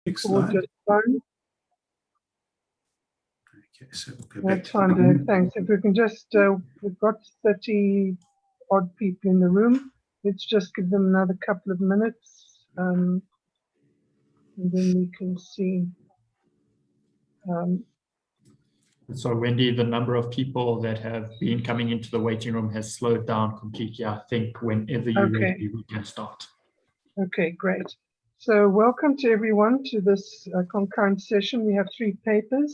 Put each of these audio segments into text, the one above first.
Next slide. Fine. Okay, so we'll go back That's fine, Dave. Thanks. If we can just, we've got 30 odd people in the room. Let's just give them another couple of minutes, and then we can see. So Wendy, the number of people that have been coming into the waiting room has slowed down completely. I think whenever you're ready, we can start. Okay, great. So welcome to everyone to this concurrent session. We have 3 papers,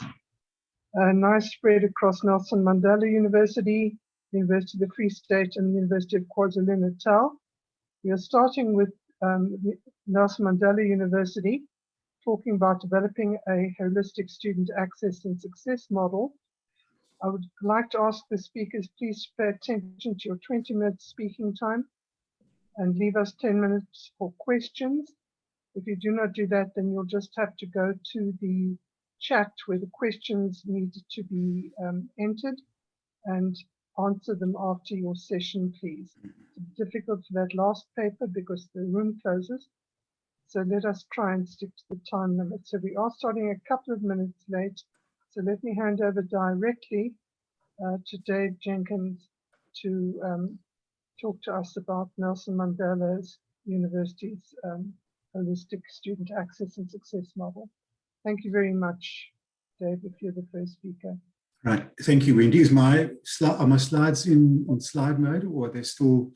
a nice spread across Nelson Mandela University, University of the Free State, and the University of KwaZulu-Natal. We are starting with Nelson Mandela University, talking about developing a holistic student access and success model. I would like to ask the speakers, please pay attention to your 20-minute speaking time and leave us 10 minutes for questions. If you do not do that, then you'll just have to go to the chat where the questions need to be entered and answer them after your session, please. It's difficult for that last paper because the room closes. So let us try and stick to the time limit. So we are starting a couple of minutes late. So let me hand over directly to Dave Jenkins to talk to us about Nelson Mandela University's holistic student access and success model. Thank you very much, Dave, if you're the first speaker. Right, thank you, Wendy. Are my slides in slide mode, or are they still?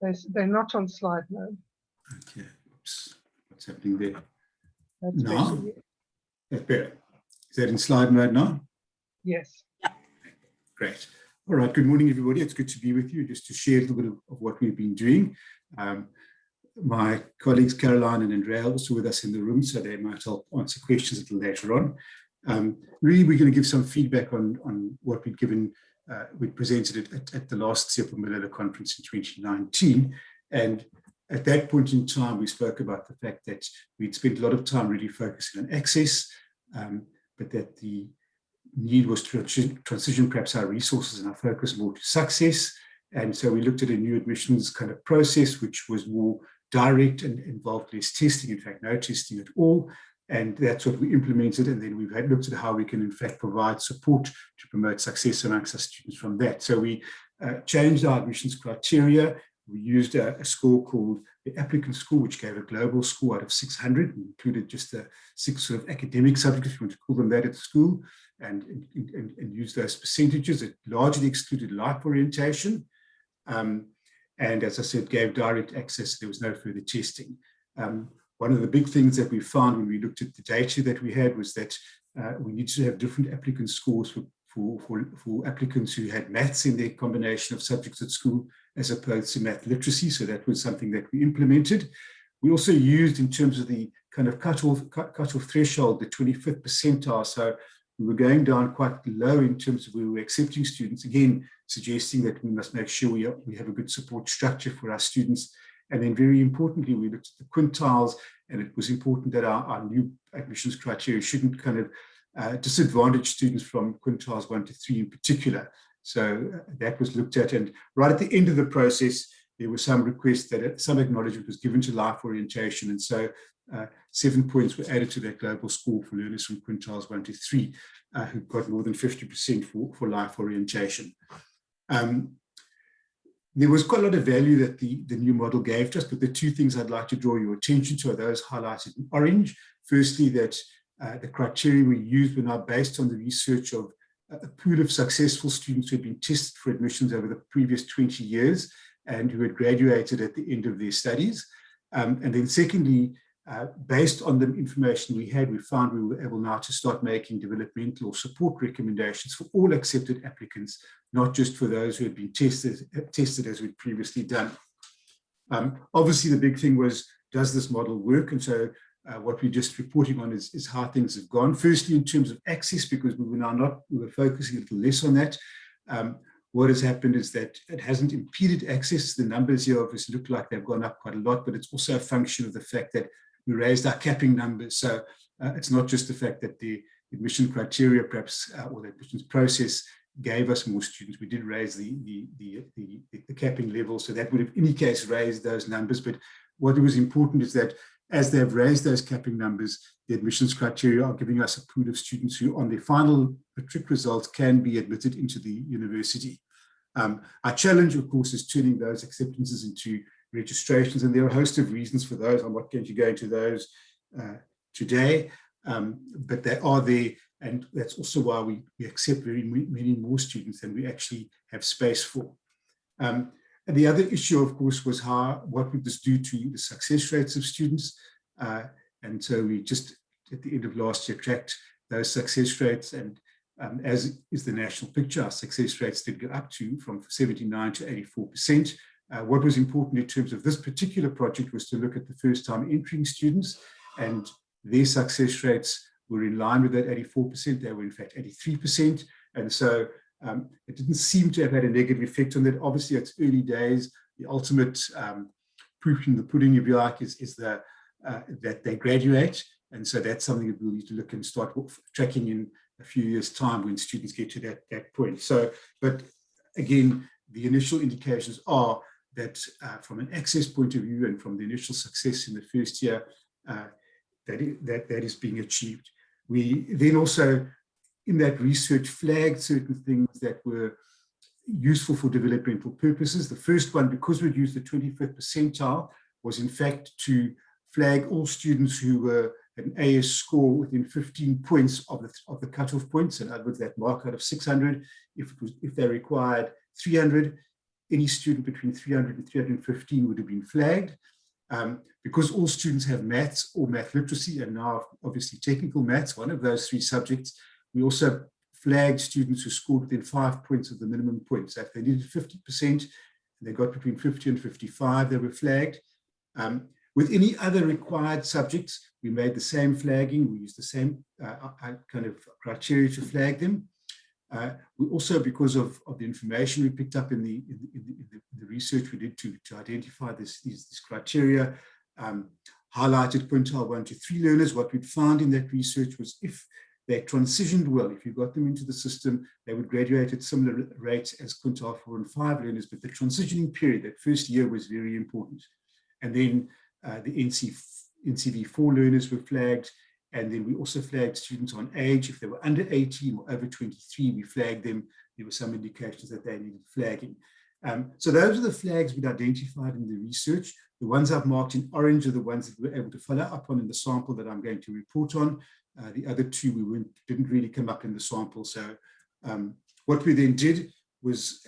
They're not on slide mode. Okay, oops, what's happening there? That's now? better. That's better. Is that in slide mode now? Yes. Yeah. Great. All right, good morning, everybody. It's good to be with you, just to share a little bit of what we've been doing. My colleagues Caroline and Andrea are also with us in the room, so they might help answer questions a little later on. Really, we're going to give some feedback on what we'd given, we presented at the last Siyaphumelela conference in 2019. And at that point in time, we spoke about the fact that we'd spent a lot of time really focusing on access, but that the need was to transition perhaps our resources and our focus more to success. And so we looked at a new admissions kind of process, which was more direct and involved less testing, in fact, no testing at all. And that's what we implemented. And then we've looked at how we can, in fact, provide support to promote success amongst our students from that. So we changed our admissions criteria. We used a score called the applicant score, which gave a global score out of 600, and included just the 6 sort of academic subjects, if you want to call them that, at the school, and use those percentages. It largely excluded life orientation. And as I said, gave direct access. There was no further testing. One of the big things that we found when we looked at the data that we had was that we needed to have different applicant scores for applicants who had maths in their combination of subjects at school, as opposed to math literacy. So that was something that we implemented. We also used, in terms of the kind of cutoff threshold, the 25th percentile. So we were going down quite low in terms of where we were accepting students, again, suggesting that we must make sure we have a good support structure for our students. And then very importantly, we looked at the quintiles, and it was important that our new admissions criteria shouldn't kind of disadvantage students from quintiles 1 to 3 in particular. So that was looked at. And right at the end of the process, there was some request that some acknowledgement was given to life orientation. And so 7 points were added to that global score for learners from quintiles 1 to 3 who got more than 50% for life orientation. There was quite a lot of value that the new model gave to us, but the 2 things I'd like to draw your attention to are those highlighted in orange. Firstly, that the criteria we used were now based on the research of a pool of successful students who had been tested for admissions over the previous 20 years and who had graduated at the end of their studies. And then secondly, based on the information we had, we found we were able now to start making developmental or support recommendations for all accepted applicants, not just for those who had been tested as we'd previously done. Obviously, the big thing was, does this model work? And so what we're just reporting on is how things have gone. Firstly, in terms of access, because we were focusing a little less on that. What has happened is that it hasn't impeded access. The numbers here obviously look like they've gone up quite a lot, but it's also a function of the fact that we raised our capping numbers. So it's not just the fact that the admission criteria perhaps, or the admissions process gave us more students. We did raise the capping level. So that would have in any case raised those numbers. But what was important is that as they've raised those capping numbers, the admissions criteria are giving us a pool of students who on their final matric results can be admitted into the university. Our challenge, of course, is turning those acceptances into registrations, and there are a host of reasons for those. I'm not going to go into those today, but they are there, and that's also why we accept very many more students than we actually have space for. And the other issue, of course, was what would this do to the success rates of students? And so we just, at the end of last year, tracked those success rates, and as is the national picture, our success rates did go up from 79 to 84%. What was important in terms of this particular project was to look at the first-time entering students, and their success rates were in line with that 84%. They were, in fact, 83%. And so it didn't seem to have had a negative effect on that. Obviously, it's early days. The ultimate proof in the pudding, if you like, is that they graduate. And so that's something that we'll need to look and start tracking in a few years' time when students get to that point. So, but again, the initial indications are that from an access point of view and from the initial success in the first year, that is being achieved. We then also, in that research, flagged certain things that were useful for developmental purposes. The first one, because we'd used the 25th percentile, was in fact to flag all students who were an AS score within 15 points of the cutoff points. In other words, that mark out of 600, if they required 300, any student between 300 and 315 would have been flagged. Because all students have maths or math literacy, and now obviously technical maths, one of those three subjects, we also flagged students who scored within 5 points of the minimum point. So if they needed 50% and they got between 50 and 55, they were flagged. With any other required subjects, we made the same flagging. We used the same kind of criteria to flag them. We also, because of the information we picked up in the research we did to identify these criteria, highlighted quintile 1 to 3 learners. What we'd found in that research was if they transitioned well, if you got them into the system, they would graduate at similar rates as quintile 4 and 5 learners, but the transitioning period, that first year, was very important. And then the NCV4 learners were flagged, and then we also flagged students on age. If they were under 18 or over 23, we flagged them. There were some indications that they needed flagging. So those are the flags we'd identified in the research. The ones I've marked in orange are the ones that we were able to follow up on in the sample that I'm going to report on. The other two didn't really come up in the sample. So what we then did was,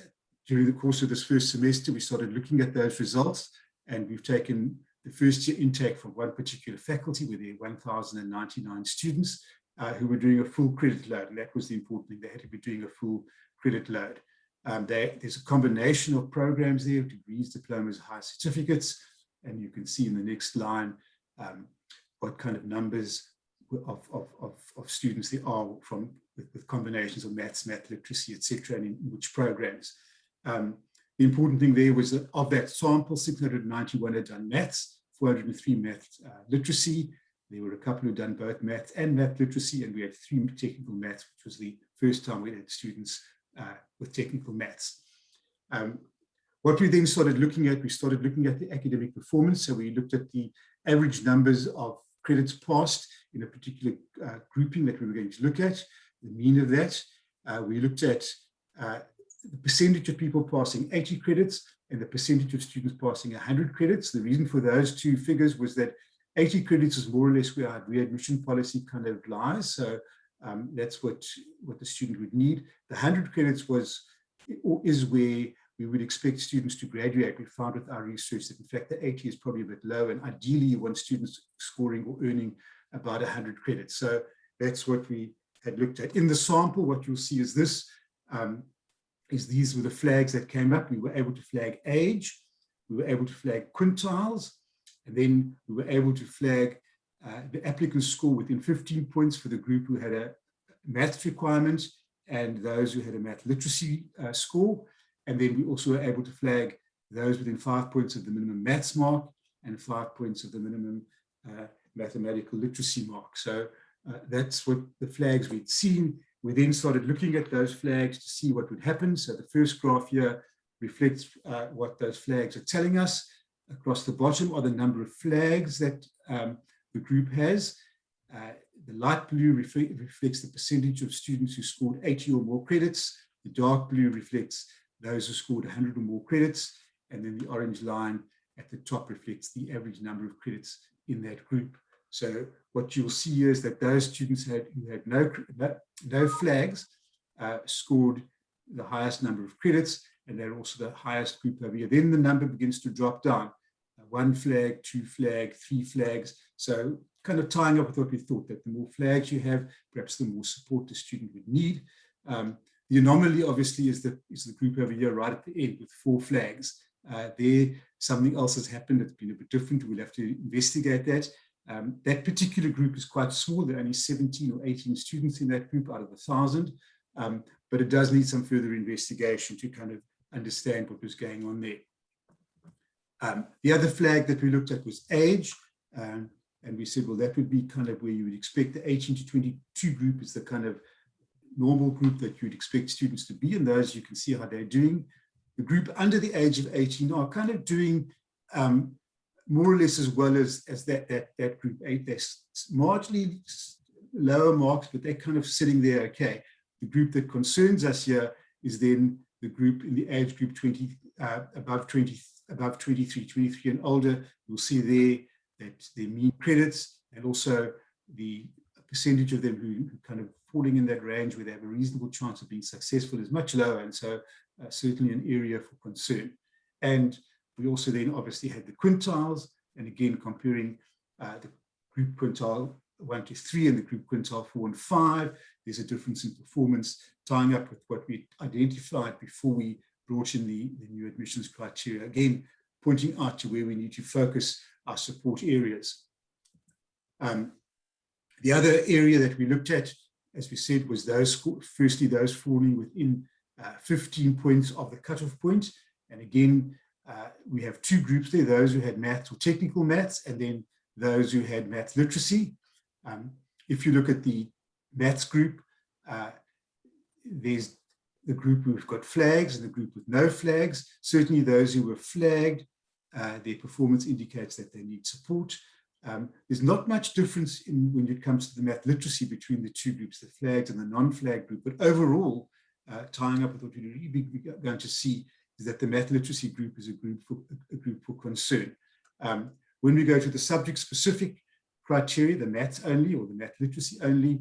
during the course of this first semester, we started looking at those results, and we've taken the first year intake from one particular faculty where there were 1,099 students who were doing a full credit load. And that was the important thing. They had to be doing a full credit load. There's a combination of programs there, degrees, diplomas, higher certificates. And you can see in the next line what kind of numbers of students there are with combinations of maths, math literacy, etc., and in which programs. The important thing there was that of that sample, 691 had done maths, 403 math literacy. There were a couple who had done both maths and math literacy, and we had 3 technical maths, which was the first time we had students with technical maths. What we then started looking at, we started looking at the academic performance. So we looked at the average numbers of credits passed in a particular grouping that we were going to look at, the mean of that. We looked at the percentage of people passing 80 credits and the percentage of students passing 100 credits. The reason for those two figures was that 80 credits is more or less where our readmission policy kind of lies. So that's what the student would need. The 100 credits is where we would expect students to graduate. We found with our research that in fact the 80 is probably a bit low, and ideally you want students scoring or earning about 100 credits. So that's what we had looked at. In the sample, what you'll see is this. These were the flags that came up. We were able to flag age, we were able to flag quintiles, and then we were able to flag the applicant score within 15 points for the group who had a maths requirement and those who had a math literacy score. And then we also were able to flag those within 5 points of the minimum maths mark and 5 points of the minimum mathematical literacy mark. So that's what the flags we'd seen. We then started looking at those flags to see what would happen. So the first graph here reflects what those flags are telling us. across the bottom are the number of flags that the group has. The light blue reflects the percentage of students who scored 80 or more credits. The dark blue reflects those who scored 100 or more credits. And then the orange line at the top reflects the average number of credits in that group. So what you'll see here is that those students who had no flags scored the highest number of credits, and they're also the highest group over here. Then the number begins to drop down. 1 flag, 2 flag, 3 flags. So kind of tying up with what we thought, that the more flags you have, perhaps the more support the student would need. The anomaly, obviously, is the group over here right at the end with 4 flags. There, something else has happened that's been a bit different. We'll have to investigate that. That particular group is quite small. There are only 17 or 18 students in that group out of 1,000. But it does need some further investigation to kind of understand what was going on there. The other flag that we looked at was age. And we said, well, that would be kind of where you would expect the 18 to 22 group is the kind of normal group that you'd expect students to be. And those, you can see how they're doing. The group under the age of 18 are kind of doing more or less as well as that group 8. They're marginally lower marks, but they're kind of sitting there okay. The group that concerns us here is then the group in the age group 20, above 23 and older. You'll see there that their mean credits and also the percentage of them who kind of falling in that range where they have a reasonable chance of being successful is much lower, and so certainly an area for concern. And we also then obviously had the quintiles, and again comparing the group quintile 1 to 3 and the group quintile 4 and 5, there's a difference in performance, tying up with what we identified before we brought in the new admissions criteria, again pointing out to where we need to focus our support areas. The other area that we looked at, as we said, was those falling within 15 points of the cutoff point. And again, we have 2 groups there, those who had maths or technical maths, and then those who had maths literacy. If you look at the maths group, there's the group who've got flags and the group with no flags. Certainly those who were flagged, their performance indicates that they need support. There's not much difference when it comes to the math literacy between the 2 groups, the flagged and the non-flagged group. But overall, tying up with what we're really going to see is that the math literacy group is a group for concern. When we go to the subject-specific criteria, the maths only or the math literacy only,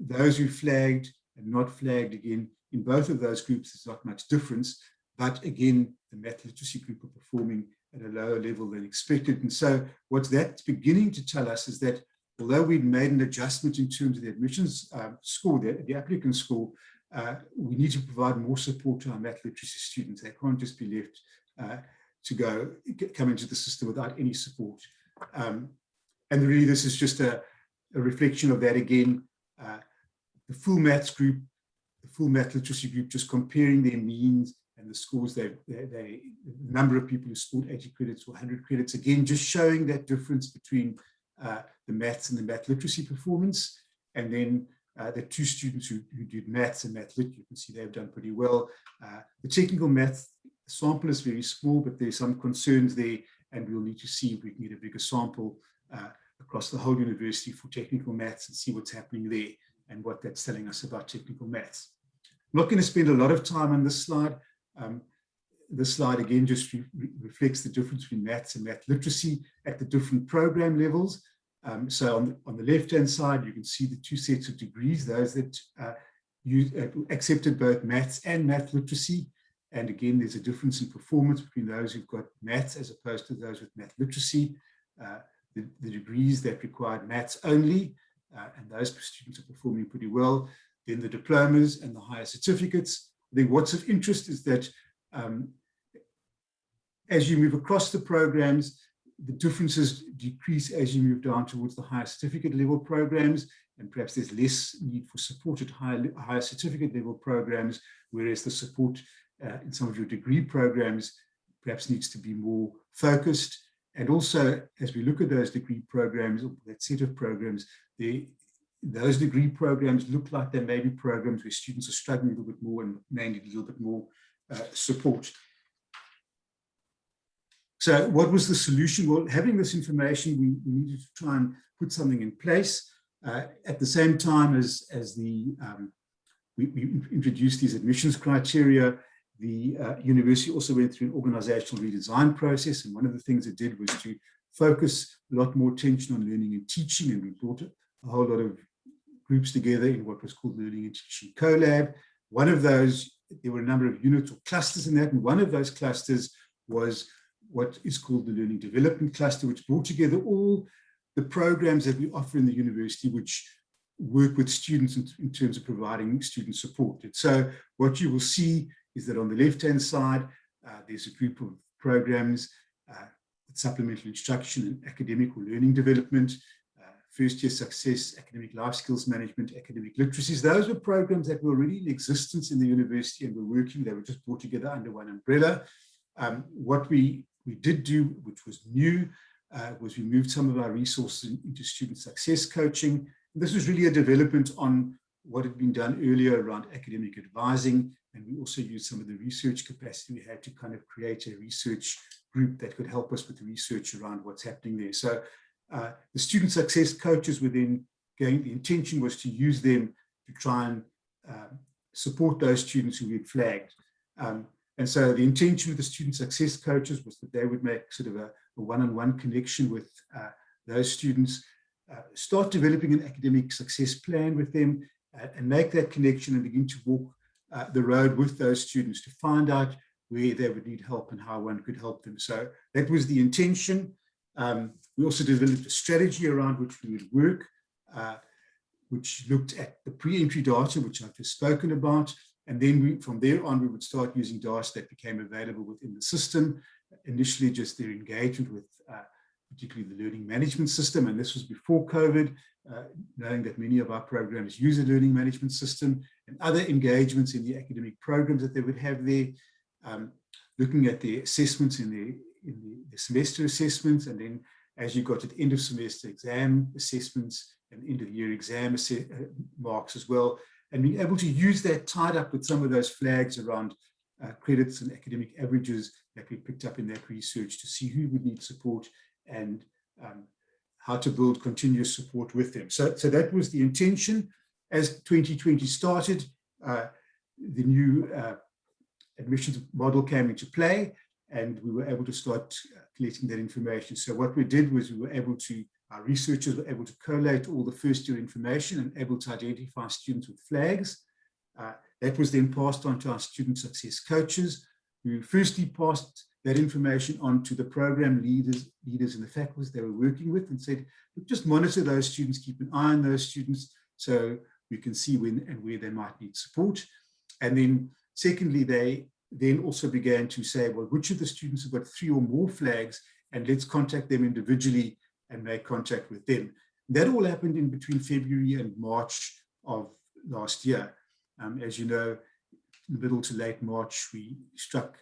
those who flagged and not flagged, again, in both of those groups, there's not much difference. But again, the math literacy group are performing at a lower level than expected. And so what that's beginning to tell us is that although we'd made an adjustment in terms of the admissions score, the applicant score, we need to provide more support to our math literacy students. They can't just be left to come into the system without any support. And really, this is just a reflection of that again. The full maths group, the full math literacy group, just comparing their means and the scores, the number of people who scored 80 credits or 100 credits, again, just showing that difference between the maths and the math literacy performance. And then the 2 students who did maths and math lit, you can see they've done pretty well. The technical maths sample is very small, but there's some concerns there, and we'll need to see if we can get a bigger sample across the whole university for technical maths and see what's happening there and what that's telling us about technical maths. I'm not going to spend a lot of time on this slide. This slide again just reflects the difference between maths and math literacy at the different program levels. So on the left-hand side, you can see the 2 sets of degrees, those that accepted both maths and math literacy. And again, there's a difference in performance between those who've got maths as opposed to those with math literacy. The degrees that required maths only, and those students are performing pretty well. Then the diplomas and the higher certificates. I think what's of interest is that as you move across the programs, the differences decrease as you move down towards the higher certificate level programs, and perhaps there's less need for support at higher certificate level programs, whereas the support in some of your degree programs perhaps needs to be more focused. And also, as we look at those degree programs, or that set of programs, those degree programs look like they may be programs where students are struggling a little bit more and may need a little bit more support. So what was the solution? Well, having this information, we needed to try and put something in place. At the same time as we introduced these admissions criteria, the university also went through an organizational redesign process. And one of the things it did was to focus a lot more attention on learning and teaching. And we brought a whole lot of groups together in what was called Learning and Teaching CoLab. One of those, there were a number of units or clusters in that. And one of those clusters was what is called the Learning Development Cluster, which brought together all the programs that we offer in the university, which work with students in terms of providing student support. And so what you will see is that on the left-hand side, there's a group of programs, supplemental instruction and academic or learning development, first-year success, academic life skills management, academic literacies. Those were programs that were already in existence in the university and were working. They were just brought together under one umbrella. What we did do, which was new, was we moved some of our resources into student success coaching. This was really a development on what had been done earlier around academic advising, and we also used some of the research capacity we had to kind of create a research group that could help us with the research around what's happening there. So the student success coaches were then going, the intention was to use them to try and support those students who we had flagged. And so the intention with the student success coaches was that they would make sort of a one-on-one connection with those students, start developing an academic success plan with them, and make that connection and begin to walk the road with those students to find out where they would need help and how one could help them. So that was the intention. We also developed a strategy around which we would work, which looked at the pre-entry data, which I've just spoken about. And then from there on, we would start using data that became available within the system. Initially, just their engagement with particularly the learning management system. And this was before COVID, knowing that many of our programs use a learning management system, and other engagements in the academic programs that they would have there, looking at the assessments in the semester assessments. And then as you got to the end of semester exam assessments and end of year exam marks as well, and being able to use that tied up with some of those flags around credits and academic averages that we picked up in that research to see who would need support and how to build continuous support with them. So that was the intention. As 2020 started, the new admissions model came into play, and we were able to start collecting that information. So what we did was our researchers were able to collate all the first year information and able to identify students with flags. That was then passed on to our student success coaches, who firstly passed that information on to the program leaders in the faculties they were working with, and said, just monitor those students, keep an eye on those students so we can see when and where they might need support. And then secondly, they then also began to say, well, which of the students have got 3 or more flags, and let's contact them individually and make contact with them. That all happened in between February and March of last year. As you know, in the middle to late March, we struck,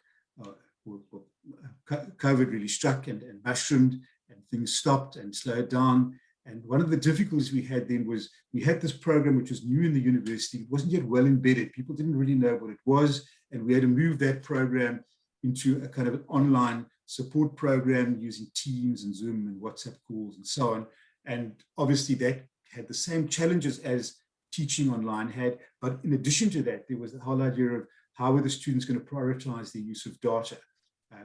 COVID really struck and mushroomed, and things stopped and slowed down. And one of the difficulties we had then was we had this program which was new in the university. It wasn't yet well embedded. People didn't really know what it was. And we had to move that program into a kind of an online support program using Teams and Zoom and WhatsApp calls and so on. And obviously that had the same challenges as teaching online had. But in addition to that, there was the whole idea of how were the students going to prioritize their use of data?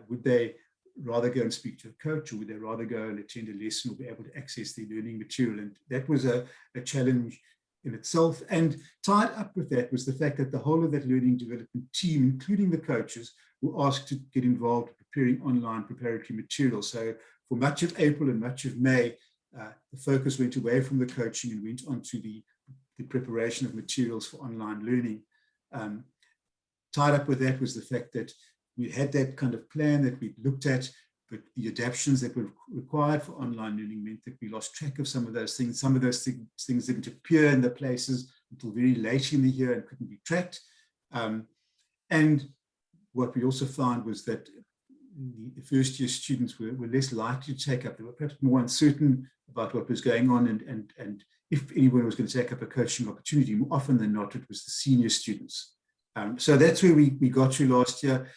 Would they rather go and speak to a coach, or would they rather go and attend a lesson or be able to access their learning material? And that was a challenge in itself. And tied up with that was the fact that the whole of that learning development team, including the coaches, were asked to get involved in preparing online preparatory material. So for much of April and much of May, the focus went away from the coaching and went on to the preparation of materials for online learning. Tied up with that was the fact that we had that kind of plan that we looked at, but the adaptations that were required for online learning meant that we lost track of some of those things. Some of those things didn't appear in the places until very late in the year and couldn't be tracked. And what we also found was that the first year students were less likely to take up. They were perhaps more uncertain about what was going on, and if anyone was going to take up a coaching opportunity, more often than not, it was the senior students. So that's where we got to last year.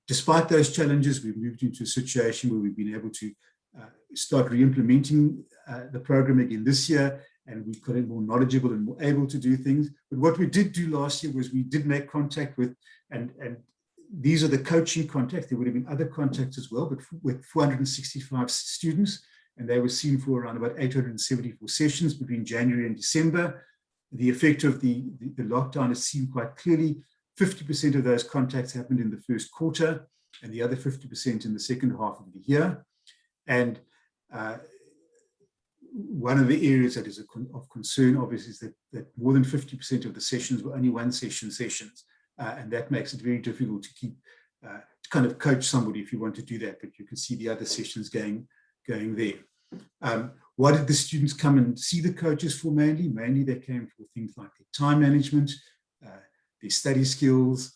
Despite those challenges, we've moved into a situation where we've been able to start re-implementing the program again this year, and we've got it more knowledgeable and more able to do things. But what we did do last year was we did make contact with, and these are the coaching contacts. There would have been other contacts as well, but with 465 students, and they were seen for around about 874 sessions between January and December. The effect of the lockdown is seen quite clearly. 50% of those contacts happened in the first quarter, and the other 50% in the second half of the year. And one of the areas that is of concern, obviously, is that more than 50% of the sessions were only one session sessions. And that makes it very difficult to keep, to kind of coach somebody if you want to do that, but you can see the other sessions going there. What did the students come and see the coaches for mainly? Mainly they came for things like their time management, their study skills,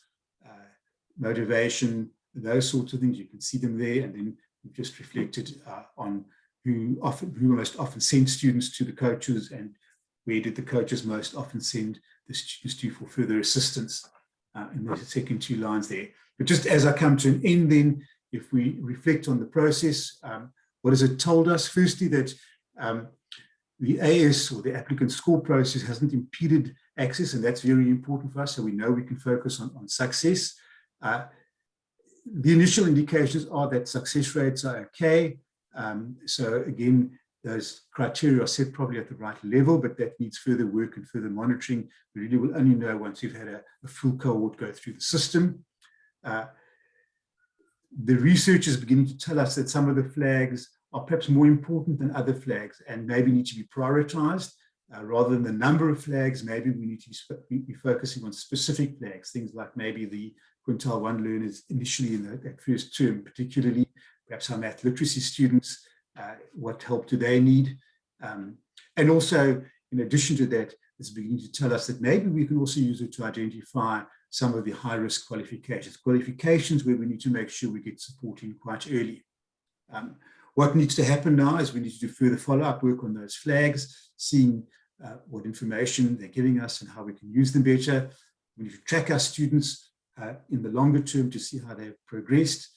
motivation, those sorts of things. You can see them there, and then we've just reflected on who most often sent students to the coaches, and where did the coaches most often send the students to for further assistance. And there's the second two lines there. But just as I come to an end then, if we reflect on the process, what has it told us? Firstly, that the AS, or the applicant score process, hasn't impeded access, and that's very important for us, so we know we can focus on success. The initial indications are that success rates are okay. So again, those criteria are set probably at the right level, but that needs further work and further monitoring. We really will only know once we've had a full cohort go through the system. The research is beginning to tell us that some of the flags are perhaps more important than other flags and maybe need to be prioritized. Rather than the number of flags, maybe we need to be focusing on specific flags, things like maybe the quintile 1 learners initially in that first term, particularly perhaps our math literacy students, what help do they need? And also, in addition to that, it's beginning to tell us that maybe we can also use it to identify some of the high-risk qualifications where we need to make sure we get support in quite early. What needs to happen now is we need to do further follow-up work on those flags, seeing what information they're giving us and how we can use them better. We need to track our students in the longer term to see how they've progressed.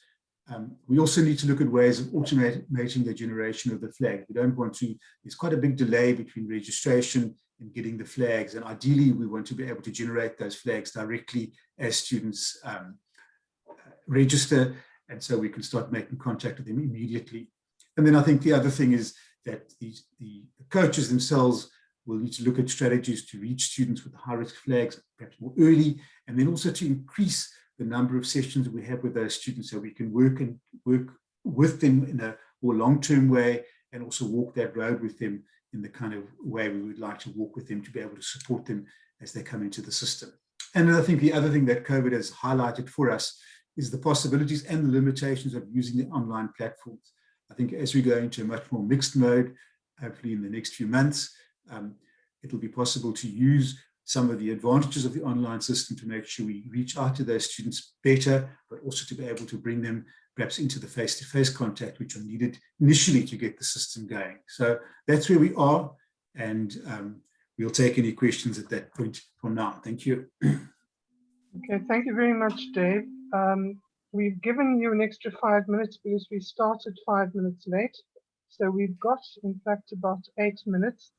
We also need to look at ways of automating the generation of the flag. We don't want to, there's quite a big delay between registration and getting the flags. And ideally, we want to be able to generate those flags directly as students register. And so we can start making contact with them immediately. And then I think the other thing is that the coaches themselves will need to look at strategies to reach students with high-risk flags, perhaps more early, and then also to increase the number of sessions we have with those students so we can work with them in a more long-term way and also walk that road with them in the kind of way we would like to walk with them to be able to support them as they come into the system. And I think the other thing that COVID has highlighted for us is the possibilities and the limitations of using the online platforms. I think as we go into a much more mixed mode, hopefully in the next few months, it'll be possible to use some of the advantages of the online system to make sure we reach out to those students better, but also to be able to bring them perhaps into the face-to-face contact, which are needed initially to get the system going. So that's where we are, and we'll take any questions at that point from now. Thank you. Okay, thank you very much, Dave. We've given you an extra 5 minutes because we started 5 minutes late. So we've got, in fact, about 8 minutes.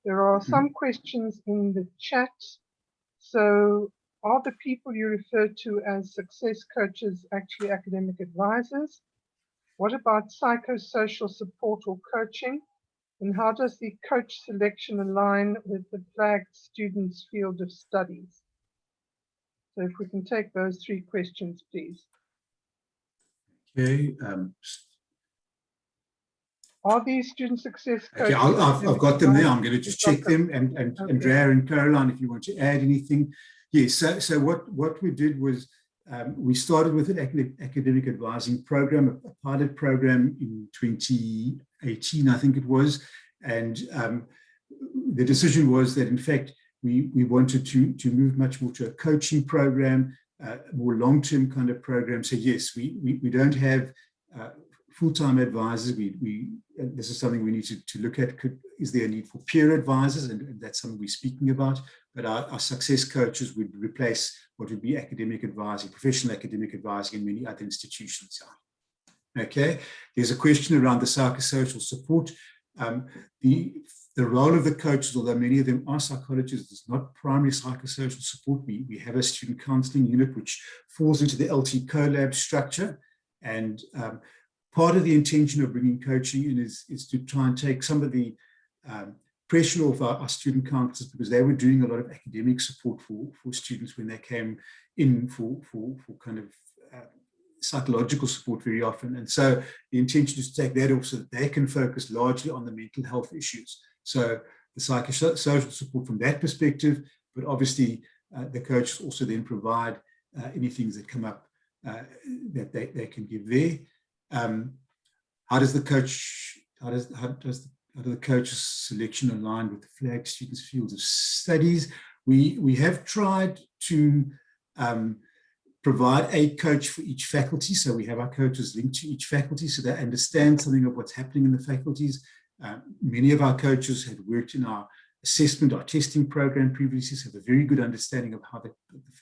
There are some questions in the chat. So are the people you refer to as success coaches actually academic advisors? What about psychosocial support or coaching? And how does the coach selection align with the flagged students' field of studies? So if we can take those 3 questions, please. Okay. Are these student success coaches? Okay, I've got them there. I'm going to just check them. And okay. Andrea and Caroline, if you want to add anything. Yes, so what we did was we started with an academic advising program, a pilot program in 2018, I think it was. And the decision was that, in fact, we wanted to move much more to a coaching program, more long-term kind of program. So yes, we don't have full-time advisors, and this is something we need to look at. Is there a need for peer advisors? And that's something we're speaking about. But our success coaches would replace what would be academic advising, professional academic advising in many other institutions. Okay, there's a question around the psychosocial support. The role of the coaches, although many of them are psychologists, is not primary psychosocial support. We have a student counseling unit which falls into the LT CoLab structure. And part of the intention of bringing coaching in is to try and take some of the pressure off our student counselors, because they were doing a lot of academic support for students when they came in for kind of psychological support very often. And so the intention is to take that off so that they can focus largely on the mental health issues. So the psychosocial support from that perspective, but obviously the coaches also then provide any things that come up that they can give there. How does the coach's selection align with the flag students' fields of studies? We have tried to provide a coach for each faculty. So we have our coaches linked to each faculty so they understand something of what's happening in the faculties. Many of our coaches had worked in our assessment, our testing program previously, so have a very good understanding of how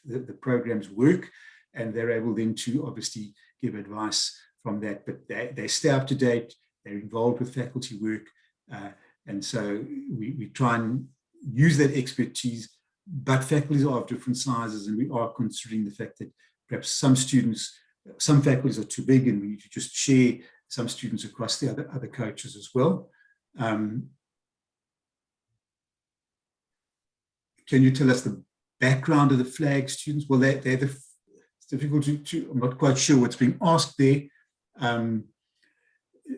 the programs work, and they're able then to obviously give advice from that. But they stay up to date, they're involved with faculty work, and so we try and use that expertise, but faculties are of different sizes, and we are considering the fact that perhaps some faculties are too big and we need to just share some students across the other coaches as well. Can you tell us the background of the flag students? Well, it's difficult to, I'm not quite sure what's being asked there.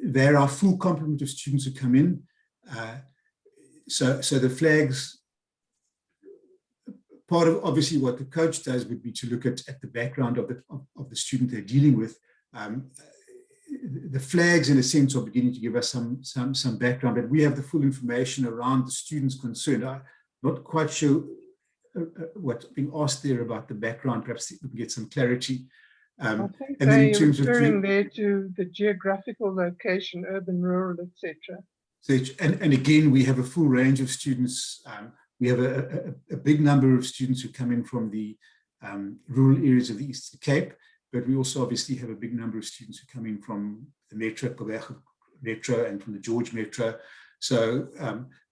There are full complement of students who come in. So the flags, part of obviously what the coach does would be to look at the background of the student they're dealing with. The flags, in a sense, are beginning to give us some background, but we have the full information around the students concerned. I'm not quite sure what's being asked there about the background. Perhaps we can get some clarity. I think they're referring there to the geographical location, urban, rural, etc. And again, we have a full range of students. We have a big number of students who come in from the rural areas of the Eastern Cape, but we also obviously have a big number of students who come in from the Metro and from the George Metro. So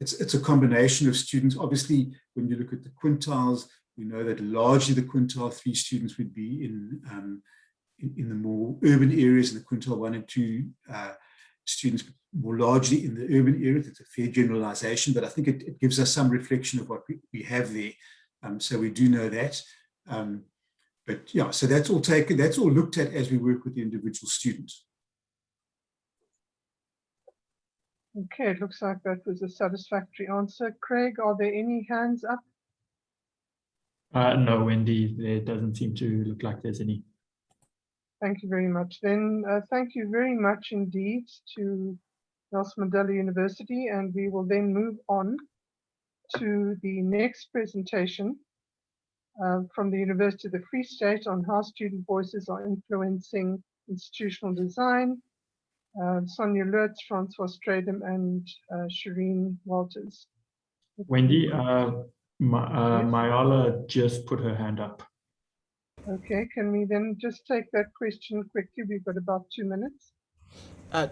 it's a combination of students. Obviously, when you look at the quintiles, we know that largely the quintile 3 students would be in the more urban areas, and the quintile 1 and 2 students more largely in the urban areas. It's a fair generalization, but I think it gives us some reflection of what we have there. So we do know that. But yeah, so that's all looked at as we work with the individual students. Okay, it looks like that was a satisfactory answer. Craig, are there any hands up? No, Wendy, there doesn't seem to look like there's any. Thank you very much. Then thank you very much indeed to Nelson Mandela University, and we will then move on to the next presentation from the University of the Free State on how student voices are influencing institutional design. Sonja Lutz, Francois Strydom, and Shireen Walters. Wendy, Mayala just put her hand up. Okay, can we then just take that question quickly? We've got about 2 minutes.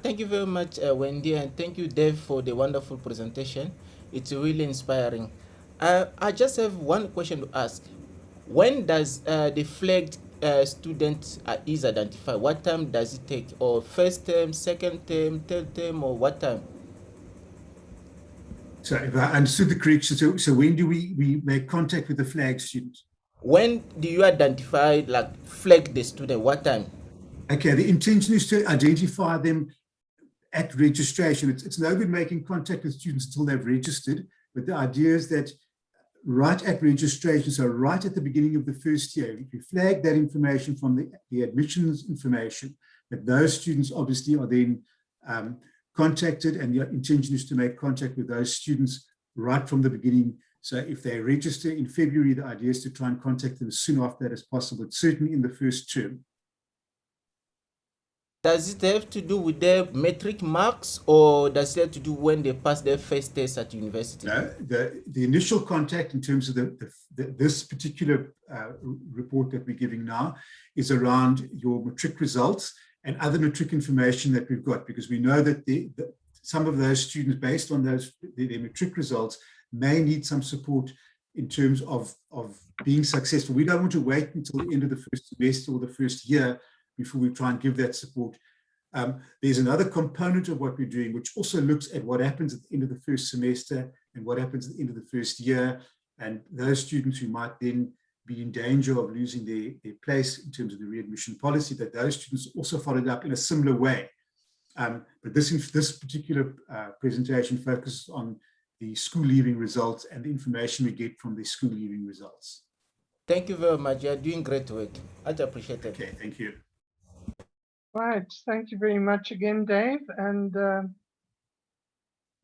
Thank you very much, Wendy, and thank you, Dave, for the wonderful presentation. It's really inspiring. I just have one question to ask. When does the flagged student is identified? What time does it take? Or first term, second term, third term, or what time? So if I understood the correction, so when do we make contact with the flag student? When do you identify, like, flag the student? What time? Okay, the intention is to identify them at registration. It's no good making contact with students until they've registered, but the idea is that right at registration, so right at the beginning of the first year, if you flag that information from the admissions information, that those students obviously are then contacted, and the intention is to make contact with those students right from the beginning. So if they register in February, the idea is to try and contact them as soon after that as possible, certainly in the first term. Does it have to do with their metric marks, or does it have to do when they pass their first test at university? The initial contact in terms of this particular report that we're giving now is around your matric results and other matric information that we've got, because we know that some of those students, based on their matric results, may need some support in terms of being successful. We don't want to wait until the end of the first semester or the first year before we try and give that support. There's another component of what we're doing, which also looks at what happens at the end of the first semester and what happens at the end of the first year, and those students who might then be in danger of losing their place in terms of the readmission policy, that those students also followed up in a similar way. But this particular presentation focuses on the school leaving results and the information we get from the school leaving results. Thank you very much. You're doing great work. I'd appreciate it. Okay, thank you. Right, thank you very much again, Dave. And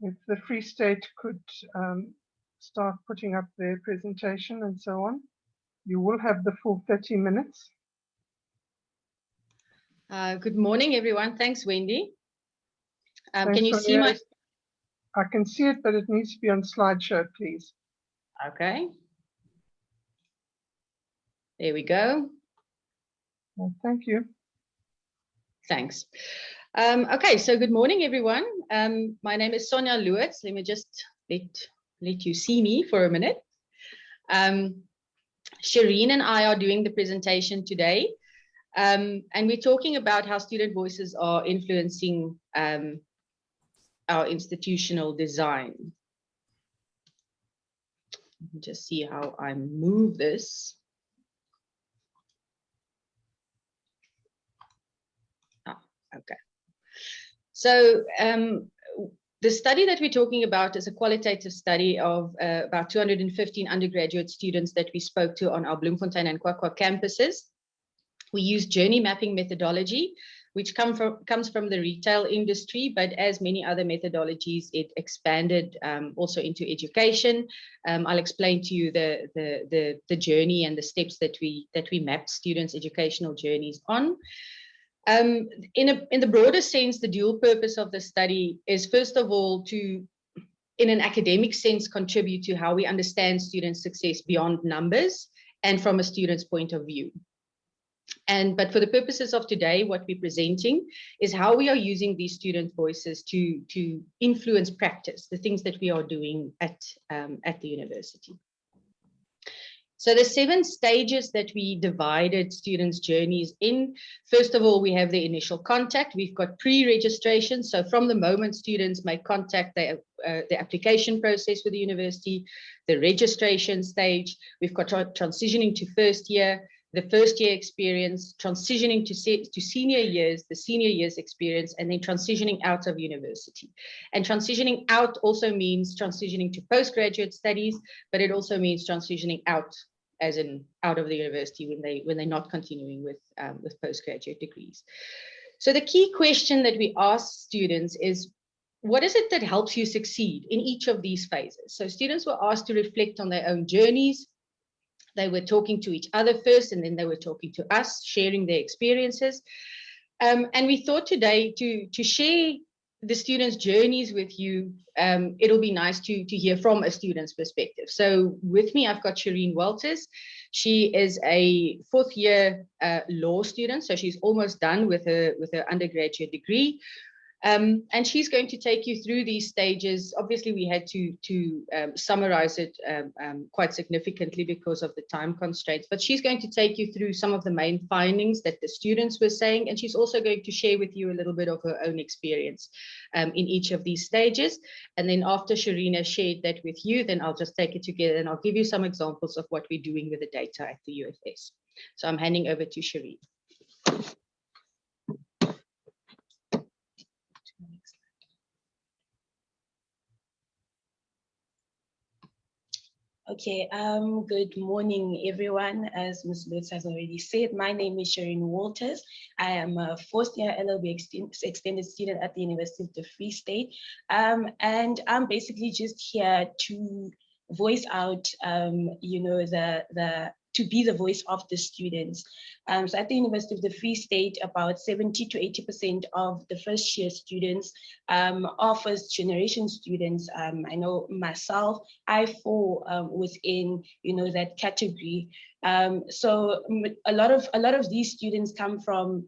if the Free State could start putting up their presentation and so on, you will have the full 30 minutes. Good morning, everyone. Thanks, Wendy. Thanks, can you see my? I can see it, but it needs to be on slideshow, please. Okay. There we go. Well, thank you. Thanks. Okay, so good morning, everyone. My name is Sonja Lewis. Let me just let you see me for a minute. Shireen and I are doing the presentation today, and we're talking about how student voices are influencing our institutional design. Let me just see how I move this. Okay. So the study that we're talking about is a qualitative study of about 215 undergraduate students that we spoke to on our Bloemfontein and KwaZulu campuses. We use journey mapping methodology, which comes from the retail industry, but as many other methodologies, it expanded also into education. I'll explain to you the journey and the steps that we mapped students' educational journeys on. In the broader sense, the dual purpose of the study is, first of all, to, in an academic sense, contribute to how we understand student success beyond numbers and from a student's point of view. But for the purposes of today, what we're presenting is how we are using these student voices to influence practice, the things that we are doing at the university. So the 7 stages that we divided students' journeys in, first of all, we have the initial contact. We've got pre-registration. So from the moment students make contact, the application process with the university, the registration stage, we've got transitioning to first year, the first year experience, transitioning to senior years, the senior years experience, and then transitioning out of university. And transitioning out also means transitioning to postgraduate studies, but it also means transitioning out, as in out of the university when they're not continuing with postgraduate degrees. So the key question that we ask students is, what is it that helps you succeed in each of these phases? So students were asked to reflect on their own journeys. They were talking to each other first, and then they were talking to us, sharing their experiences. And we thought today to share the students' journeys with you. It'll be nice to hear from a student's perspective. So with me, I've got Shireen Walters. She is a 4th year law student, so she's almost done with her undergraduate degree. And she's going to take you through these stages. Obviously, we had to summarize it quite significantly because of the time constraints, but she's going to take you through some of the main findings that the students were saying, and she's also going to share with you a little bit of her own experience in each of these stages. And then after Shireen has shared that with you, then I'll just take it together and I'll give you some examples of what we're doing with the data at the UFS. So I'm handing over to Shireen. Okay, good morning, everyone. As Ms. Lutz has already said, my name is Shireen Walters. I am a 4th year LLB extended student at the University of the Free State. And I'm basically just here to voice out, you know, the to be the voice of the students. So at the University of the Free State, about 70 to 80% of the first year students are first generation students. I know myself, I fall within, you know, that category. So a lot of these students come from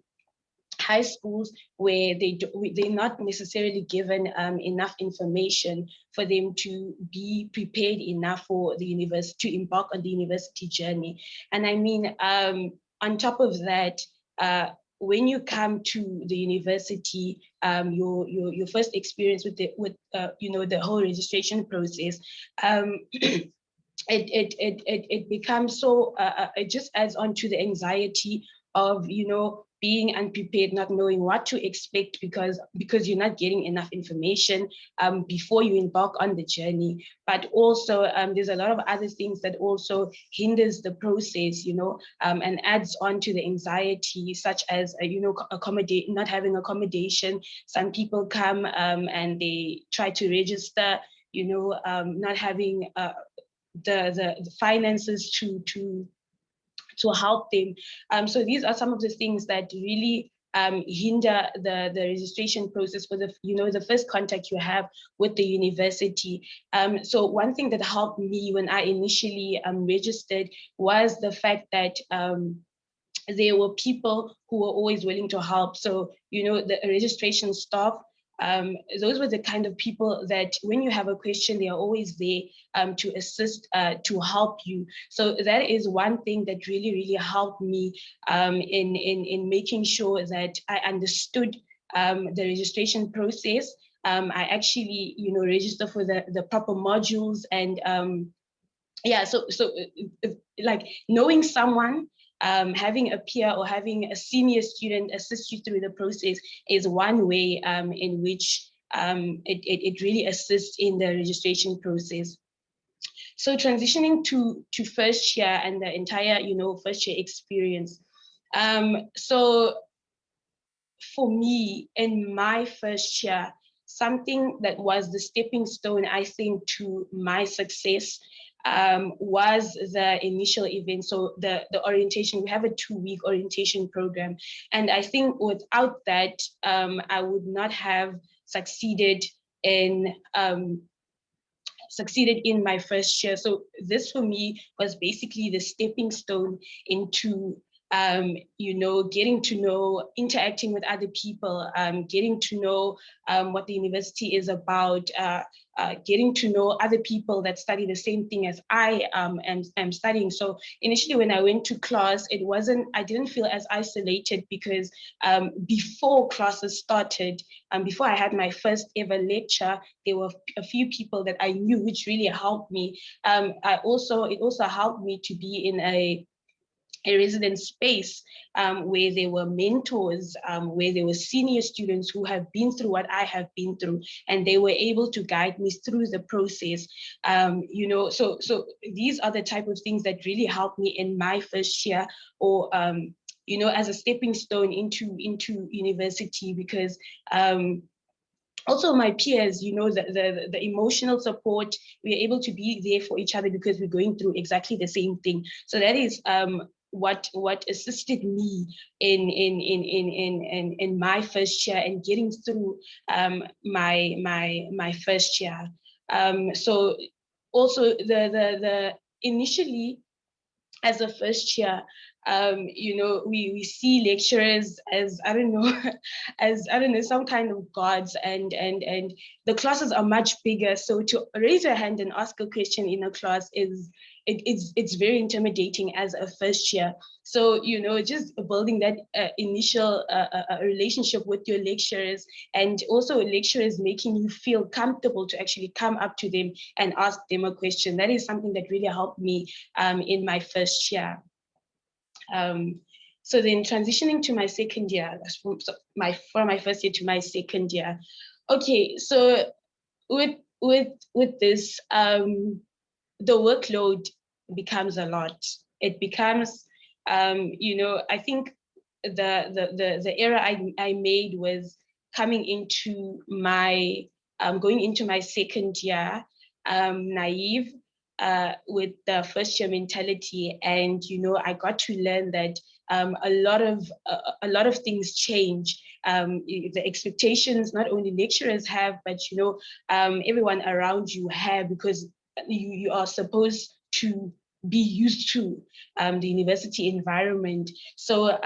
high schools where they're not necessarily given enough information for them to be prepared enough for the university, to embark on the university journey. And I mean, on top of that, when you come to the university, your first experience with you know, the whole registration process, it becomes so, it just adds on to the anxiety of, you know, being unprepared, not knowing what to expect because you're not getting enough information before you embark on the journey. But also there's a lot of other things that also hinders the process, you know, and adds on to the anxiety, such as, you know, not having accommodation. Some people come and they try to register, you know, not having the finances to help them. So these are some of the things that really hinder the registration process for the, you know, the first contact you have with the university. So one thing that helped me when I initially registered was the fact that there were people who were always willing to help. So, you know, the registration staff, those were the kind of people that when you have a question, they are always there to assist, to help you. So that is one thing that really, really helped me in making sure that I understood the registration process. I actually, you know, register for the proper modules, and yeah, so like knowing someone, having a peer or having a senior student assist you through the process is one way in which it really assists in the registration process. So transitioning to first year and the entire, you know, first year experience. So for me, in my first year, something that was the stepping stone, I think, to my success was the initial event. So the orientation, we have a 2-week orientation program. And I think without that, I would not have succeeded in my first year. So this for me was basically the stepping stone into you know, getting to know, interacting with other people, getting to know what the university is about, getting to know other people that study the same thing as I am studying. So initially when I went to class, I didn't feel as isolated because before classes started, before I had my first ever lecture, there were a few people that I knew, which really helped me. It also helped me to be in a resident space where there were mentors, where there were senior students who have been through what I have been through, and they were able to guide me through the process. You know, so these are the type of things that really helped me in my first year, or you know, as a stepping stone into university, because also my peers, you know, the emotional support, we are able to be there for each other because we're going through exactly the same thing. So that is what assisted me in my first year and getting through my first year. So also the initially as a first year, you know, we see lecturers as, I don't know, some kind of gods, and the classes are much bigger. So to raise your hand and ask a question in a class it's very intimidating as a first year. So, you know, just building that initial relationship with your lecturers, and also lecturers making you feel comfortable to actually come up to them and ask them a question. That is something that really helped me in my first year. So then transitioning to my second year, from my first year to my second year. Okay, so with this, the workload becomes a lot. It becomes, you know, I think the error I made was coming into my, going into my second year, naive. with the first year mentality, and I got to learn that a lot of things change. The expectations not only lecturers have, but everyone around you have, because you are supposed to be used to the university environment. So,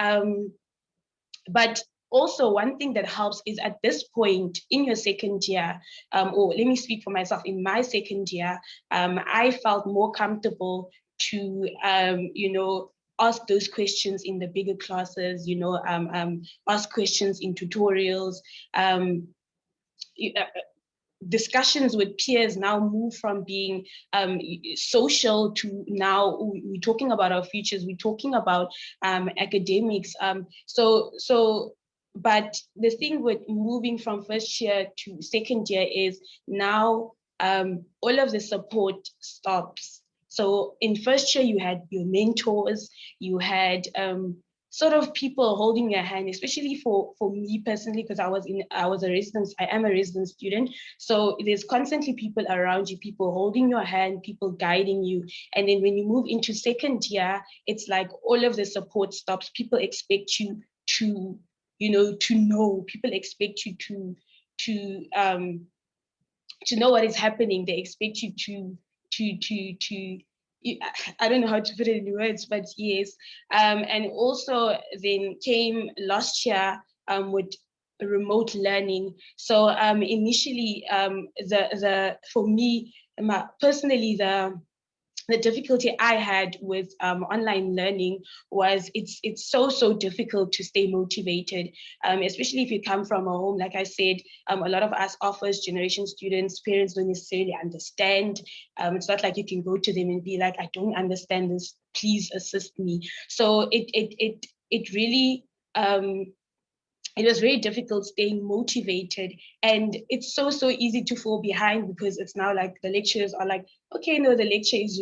but also one thing that helps is at this point in your second year, or let me speak for myself, in my second year, I felt more comfortable to, ask those questions in the bigger classes, ask questions in tutorials. Discussions with peers now move from being social to now we're talking about our futures, we're talking about academics. But the thing with moving from first year to second year is now all of the support stops. So in first year, you had your mentors, you had sort of people holding your hand, especially for me personally, because I am a resident student. So there's constantly people around you, people holding your hand, people guiding you. And then when you move into second year, it's like all of the support stops. People expect you to know. People expect you to know what is happening. They expect you to I don't know how to put it in words, but yes. And also then came last year with remote learning. So initially, for me, personally, the difficulty I had with online learning was it's so difficult to stay motivated, especially if you come from a home, like I said, a lot of us first generation students, parents don't necessarily understand. It's not like you can go to them and be like, I don't understand this, please assist me. So it really, it was very difficult staying motivated, and it's so easy to fall behind, because it's now like the lecturers are like, okay, no, the lecture is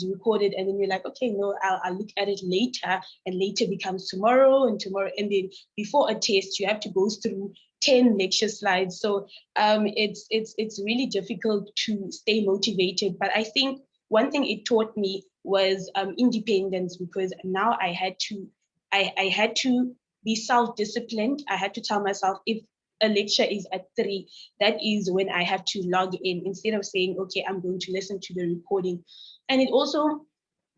recorded, and then you're like, okay, no, I'll look at it later, and later becomes tomorrow, and then before a test you have to go through 10 lecture slides. So it's really difficult to stay motivated. But I think one thing it taught me was independence, because now I had to be self-disciplined. I had to tell myself, if a lecture is at 3, that is when I have to log in, instead of saying, okay, I'm going to listen to the recording. And it also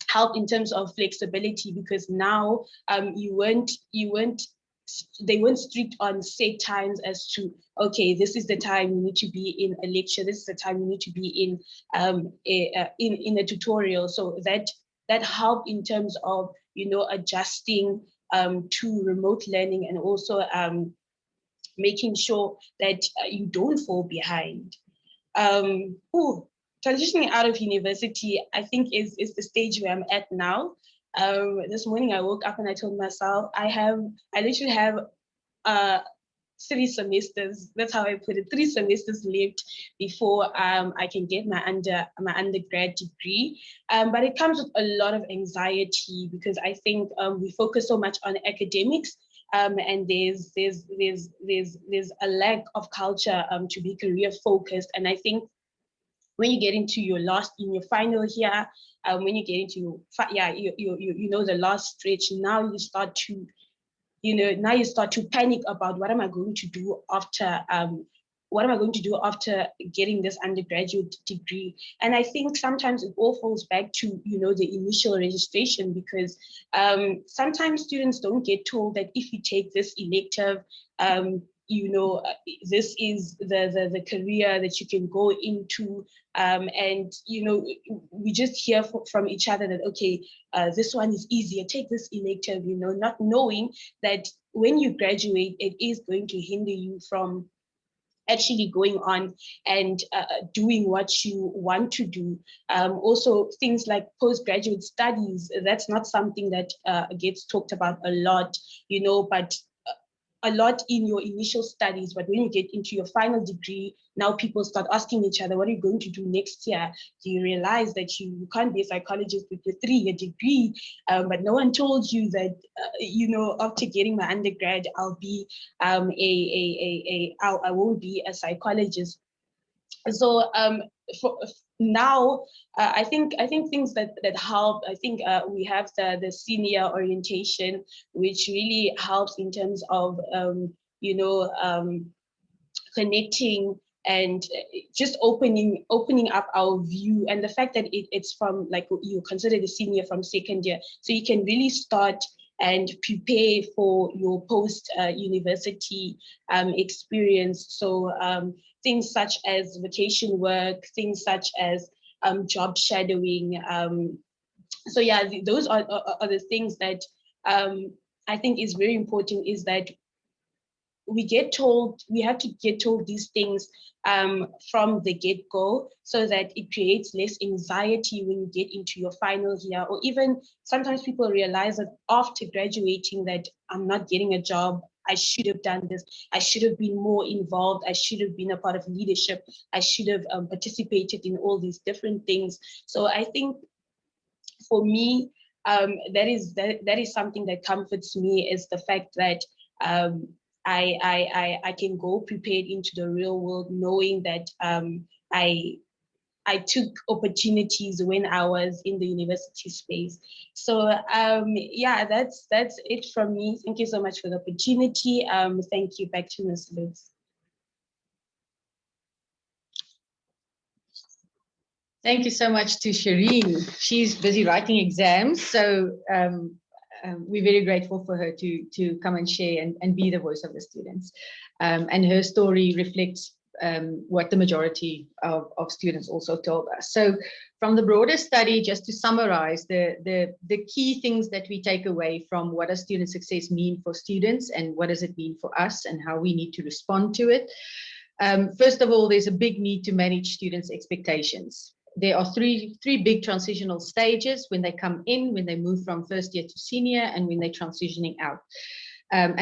helped in terms of flexibility, because now they weren't strict on set times as to, okay, this is the time you need to be in a lecture, this is the time you need to be in a tutorial. So that helped in terms of adjusting to remote learning, and also making sure that you don't fall behind. Transitioning out of university, I think is the stage where I'm at now. This morning I woke up and I told myself I literally have 3 semesters. That's how I put it. 3 semesters left before I can get my undergrad degree. But it comes with a lot of anxiety, because I think we focus so much on academics, and there's a lack of culture to be career focused. And I think when you get into your final year, when you get into the last stretch, now you start to panic about what am I going to do after getting this undergraduate degree. And I think sometimes it all falls back to the initial registration, because sometimes students don't get told that if you take this elective, this is the career that you can go into, and we just hear from each other that, okay, this one is easier, take this elective, not knowing that when you graduate, it is going to hinder you from actually going on and doing what you want to do. Also, things like postgraduate studies, that's not something that gets talked about a lot, but a lot in your initial studies. But when you get into your final degree, now people start asking each other, what are you going to do next year? Do you realize that you can't be a psychologist with your 3-year degree? But no one told you that, after getting my undergrad, I'll be I won't be a psychologist. So now, I think things that help. I think we have the senior orientation, which really helps in terms of connecting and just opening up our view, and the fact that it's from, like, you consider the senior from second year, so you can really start and prepare for your post university experience. So things such as vacation work, things such as job shadowing. So yeah, those are the things that I think is very important, is that we have to get told these things from the get-go, so that it creates less anxiety when you get into your final year, or even sometimes people realize that after graduating that I'm not getting a job, I should have done this, I should have been more involved, I should have been a part of leadership, I should have participated in all these different things. So I think for me, that is something that comforts me, is the fact that I can go prepared into the real world, knowing that I took opportunities when I was in the university space. So yeah, that's it from me. Thank you so much for the opportunity. Thank you. Back to Ms. Lutz. Thank you so much to Shireen. She's busy writing exams, so we're very grateful for her to come and share and be the voice of the students. And her story reflects what the majority of students also told us. So from the broader study, just to summarize the key things that we take away from what does student success mean for students, and what does it mean for us, and how we need to respond to it. First of all, there's a big need to manage students' expectations. There are three big transitional stages: when they come in, when they move from first year to senior, and when they're transitioning out. And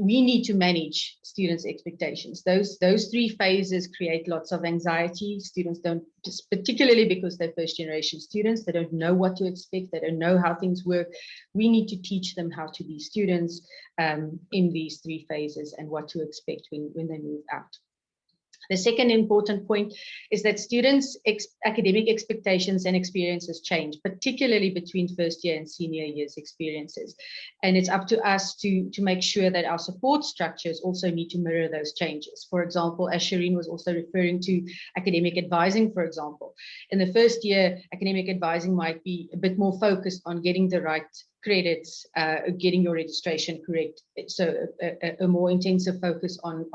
we need to manage students' expectations. Those three phases create lots of anxiety. Students don't, particularly because they're first generation students, they don't know what to expect, they don't know how things work. We need to teach them how to be students in these three phases, and what to expect when they move out. The second important point is that students' academic expectations and experiences change, particularly between first year and senior years experiences. And it's up to us to make sure that our support structures also need to mirror those changes. For example, as Shireen was also referring to academic advising, for example, in the first year, academic advising might be a bit more focused on getting the right credits, getting your registration correct. So a more intensive focus on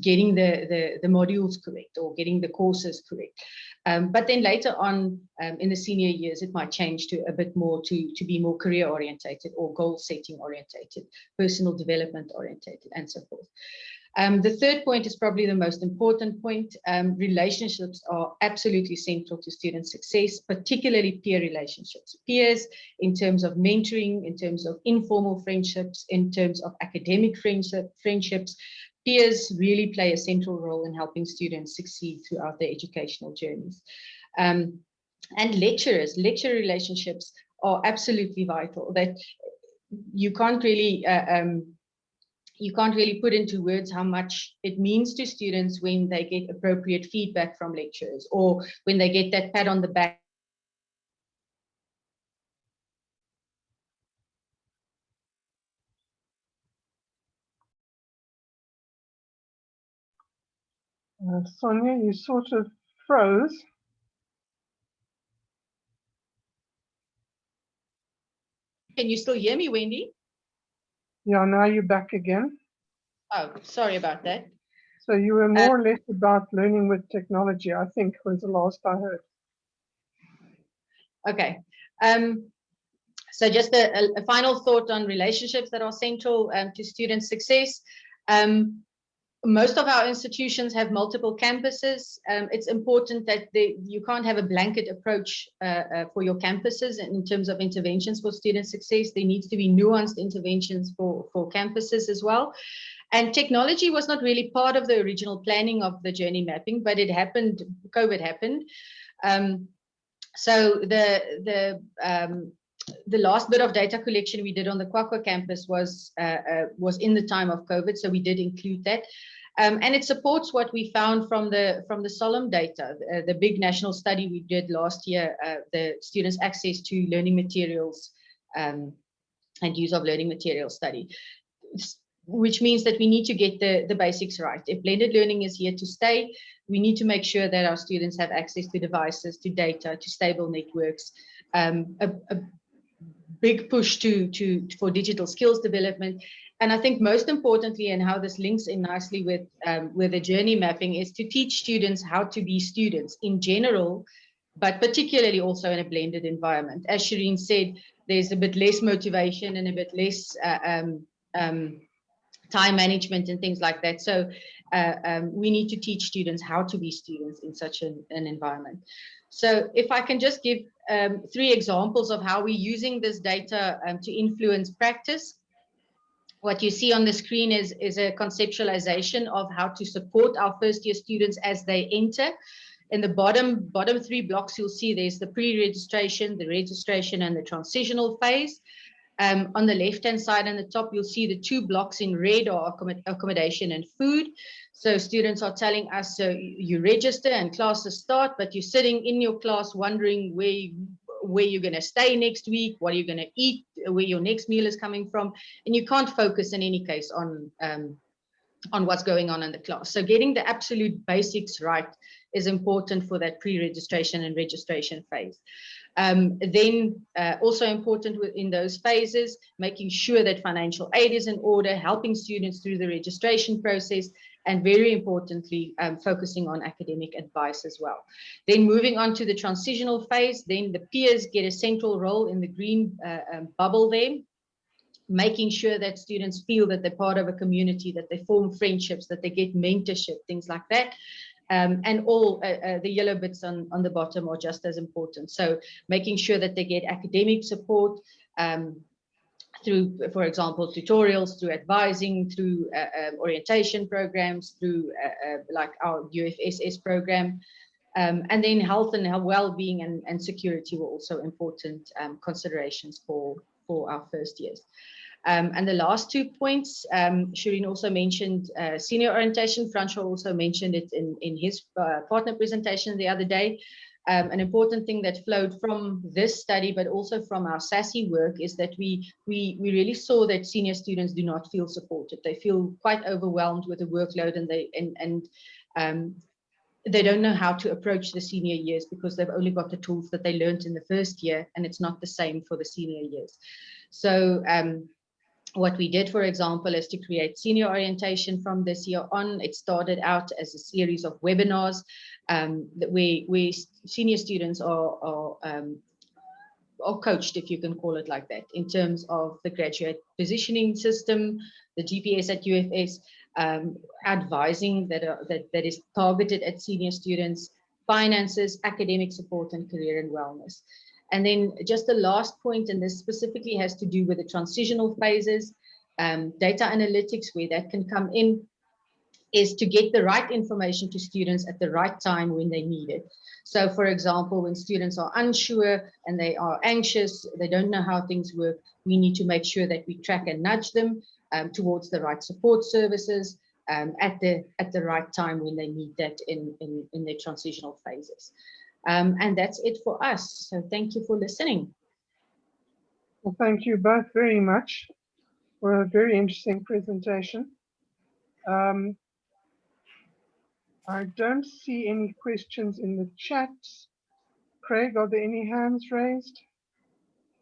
getting the modules correct, or getting the courses correct. But then later on in the senior years, it might change to a bit more to be more career orientated, or goal setting orientated, personal development orientated, and so forth. The third point is probably the most important point. Relationships are absolutely central to student success, particularly peer relationships. Peers in terms of mentoring, in terms of informal friendships, in terms of academic friendships. Peers really play a central role in helping students succeed throughout their educational journeys. And lecturer relationships are absolutely vital. That you can't really put into words how much it means to students when they get appropriate feedback from lecturers, or when they get that pat on the back. Sonja, you sort of froze. Can you still hear me, Wendy? Yeah, now you're back again. Oh, sorry about that. So you were more or less about learning with technology, I think, was the last I heard. Okay. So just a final thought on relationships that are central to student success. Most of our institutions have multiple campuses. It's important that you can't have a blanket approach for your campuses in terms of interventions for student success. There needs to be nuanced interventions for campuses as well. And technology was not really part of the original planning of the journey mapping, but it happened, COVID happened. So the last bit of data collection we did on the KwaZulu campus was in the time of COVID, so we did include that. And it supports what we found from the Solemn data, the big national study we did last year, the students' access to learning materials and use of learning materials study, which means that we need to get the basics right. If blended learning is here to stay, we need to make sure that our students have access to devices, to data, to stable networks, a big push for digital skills development. And I think most importantly, and how this links in nicely with the journey mapping, is to teach students how to be students in general, but particularly also in a blended environment. As Shireen said, there's a bit less motivation and a bit less time management and things like that. So we need to teach students how to be students in such an environment. So if I can just give 3 examples of how we're using this data to influence practice. What you see on the screen is a conceptualization of how to support our first year students as they enter. In the bottom 3 blocks, you'll see there's the pre-registration, the registration, and the transitional phase. On the left-hand side and the top, you'll see the 2 blocks in red are accommodation and food. So students are telling us, so you register and classes start, but you're sitting in your class wondering where you're going to stay next week, what are you going to eat, where your next meal is coming from, and you can't focus in any case on what's going on in the class. So getting the absolute basics right is important for that pre-registration and registration phase. Then also important in those phases, making sure that financial aid is in order, helping students through the registration process, and very importantly, focusing on academic advice as well. Then moving on to the transitional phase, then the peers get a central role in the green bubble there, making sure that students feel that they're part of a community, that they form friendships, that they get mentorship, things like that. And all the yellow bits on the bottom are just as important. So making sure that they get academic support through, for example, tutorials, through advising, through orientation programs, through like our UFSS program. And then health and well-being and security were also important considerations for our first years. And the last 2 points, Shireen also mentioned senior orientation. Francois also mentioned it in his partner presentation the other day. An important thing that flowed from this study, but also from our SASSI work, is that we really saw that senior students do not feel supported. They feel quite overwhelmed with the workload, and they don't know how to approach the senior years because they've only got the tools that they learned in the first year, and it's not the same for the senior years. So what we did, for example, is to create senior orientation from this year on. It started out as a series of webinars where senior students are coached, if you can call it like that, in terms of the graduate positioning system, the GPS at UFS, advising that is targeted at senior students, finances, academic support, and career and wellness. And then just the last point, and this specifically has to do with the transitional phases, data analytics, where that can come in, is to get the right information to students at the right time when they need it. So for example, when students are unsure and they are anxious, they don't know how things work, we need to make sure that we track and nudge them towards the right support services at the right time when they need that in their transitional phases. And that's it for us. So thank you for listening. Well, thank you both very much for a very interesting presentation. I don't see any questions in the chat. Craig, are there any hands raised?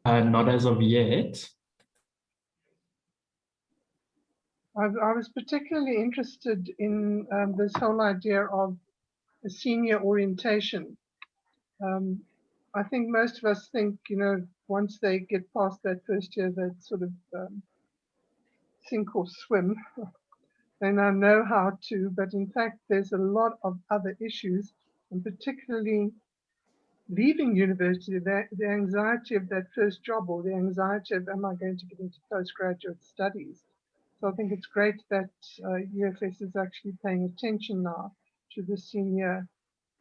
Not as of yet. I was particularly interested in this whole idea of a senior orientation. I think most of us think, once they get past that first year, they sort of sink or swim. They now know how to, but in fact, there's a lot of other issues, and particularly leaving university, the anxiety of that first job, or the anxiety of, am I going to get into postgraduate studies? So I think it's great that UFS is actually paying attention now to the senior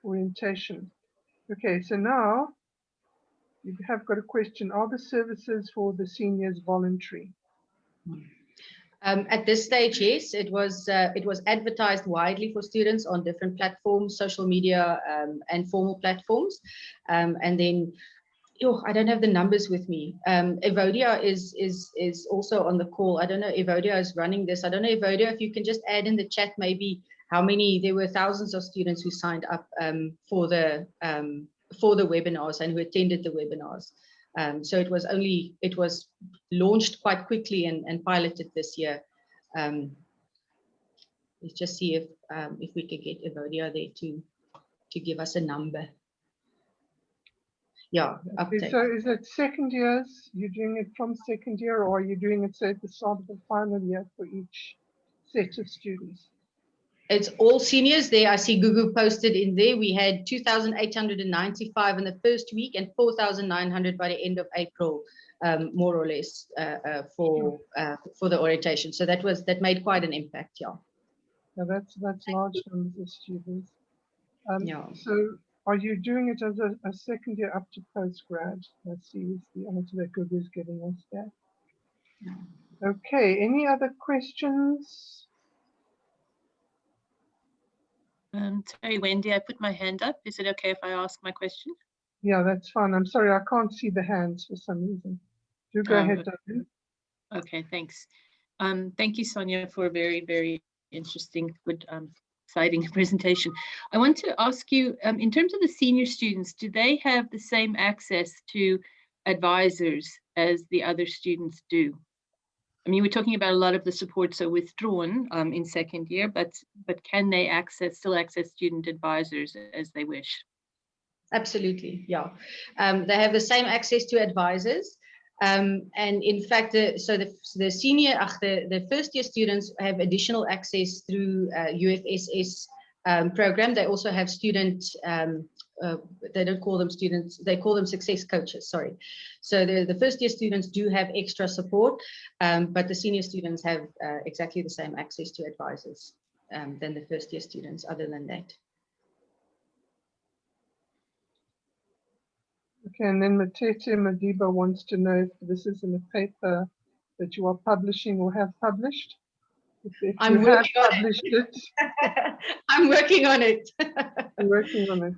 orientation. Okay, so now you have got a question. Are the services for the seniors voluntary? At this stage, yes, it was advertised widely for students on different platforms, social media and formal platforms. And then, I don't have the numbers with me. Evodia is also on the call. I don't know, Evodia is running this. I don't know, Evodia, if you can just add in the chat maybe how many, there were thousands of students who signed up for the webinars and who attended the webinars. So it was launched quite quickly and piloted this year. Let's just see if we could get Evodia there to give us a number. Yeah, update. So is it second years? You're doing it from second year, or are you doing it, say, at the start of the final year for each set of students? It's all seniors there. I see Gugu posted in there. We had 2,895 in the first week and 4,900 by the end of April, more or less, for the orientation. So that made quite an impact, yeah. So that's large numbers of students. Yeah. So are you doing it as a second year up to postgrad? Let's see if the answer that Gugu is giving us there. Yeah. Okay, any other questions? Sorry, Wendy, I put my hand up. Is it okay if I ask my question? Yeah, that's fine. I'm sorry, I can't see the hands for some reason. Do go ahead, Davies. Okay, thanks. Thank you, Sonja, for a very, very interesting, good, exciting presentation. I want to ask you, in terms of the senior students, do they have the same access to advisors as the other students do? I mean, we're talking about a lot of the supports are withdrawn in second year, but can they still access student advisors as they wish? Absolutely, yeah. They have the same access to advisors. And in fact, the first year students have additional access through UFSS program. They also have student, they don't call them students, they call them success coaches, sorry. So the first year students do have extra support, but the senior students have exactly the same access to advisors than the first year students, other than that. Okay, and then Matete Madiba wants to know if this is in a paper that you are publishing or have published. If I'm you have working on published it. I'm working on it. You're working on it.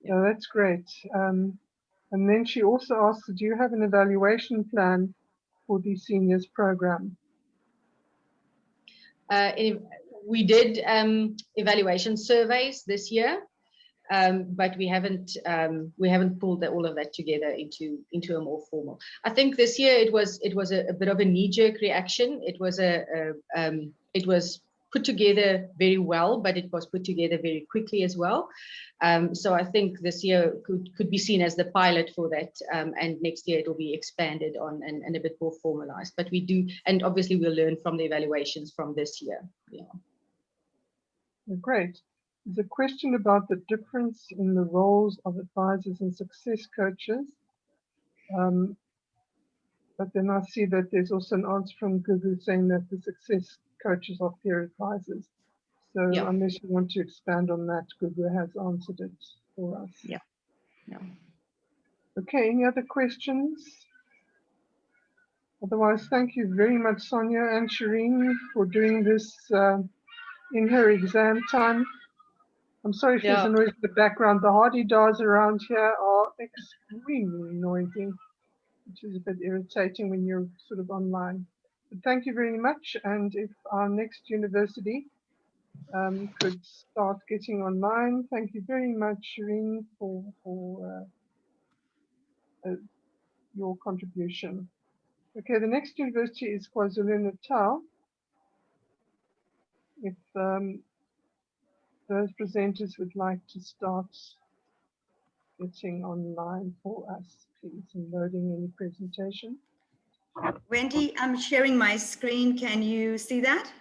Yeah, that's great. And then she also asks, do you have an evaluation plan for the seniors program? We did evaluation surveys this year, but we haven't pulled all of that together into a more formal. I think this year it was a bit of a knee-jerk reaction. It was put together very well, but it was put together very quickly as well. So I think this year could be seen as the pilot for that, and next year it will be expanded on and a bit more formalized. But we do, and obviously we'll learn from the evaluations from this year. Yeah. Great. There's a question about the difference in the roles of advisors and success coaches. But then I see that there's also an answer from Gugu saying that the success coaches are peer advisors. So Yeah. unless you want to expand on that, Gugu has answered it for us. Yeah. Yeah. Okay, any other questions? Otherwise, thank you very much, Sonja and Shireen, for doing this in her exam time. I'm sorry if there's a noise in the background. The hardy-dars around here are extremely noisy, which is a bit irritating when you're sort of online. But thank you very much. And if our next university could start getting online, thank you very much, Shireen, for your contribution. Okay, the next university is KwaZulu-Natal. If those presenters would like to start getting online for us, please, and loading any presentation. Wendy, I'm sharing my screen. Can you see that?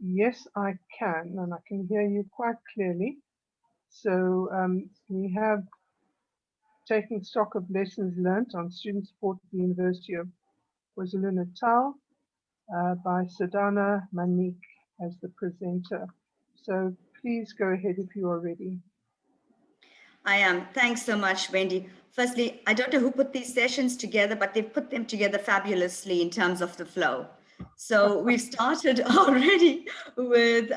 Yes, I can, and I can hear you quite clearly. So we have taken stock of lessons learnt on student support at the University of KwaZulu-Natal by Sadhana Manik as the presenter. So please go ahead if you are ready. I am. Thanks so much, Wendy. Firstly, I don't know who put these sessions together, but they've put them together fabulously in terms of the flow. So we've started already with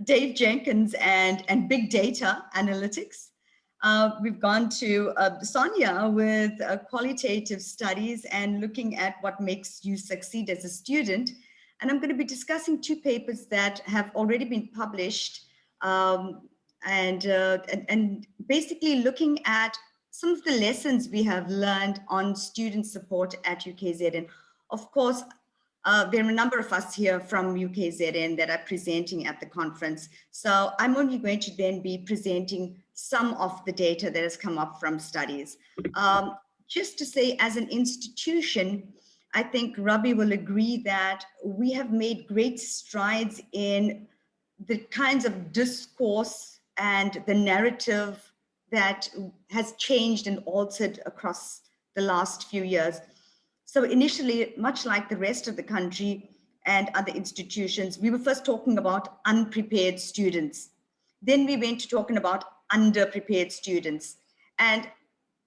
Dave Jenkins and big data analytics. We've gone to Sonja with qualitative studies and looking at what makes you succeed as a student. And I'm going to be discussing two papers that have already been published and basically looking at some of the lessons we have learned on student support at UKZN. Of course, there are a number of us here from UKZN that are presenting at the conference. So I'm only going to then be presenting some of the data that has come up from studies. Just to say, as an institution, I think Rabi will agree that we have made great strides in the kinds of discourse and the narrative that has changed and altered across the last few years. So initially, much like the rest of the country and other institutions, we were first talking about unprepared students. Then we went to talking about underprepared students. And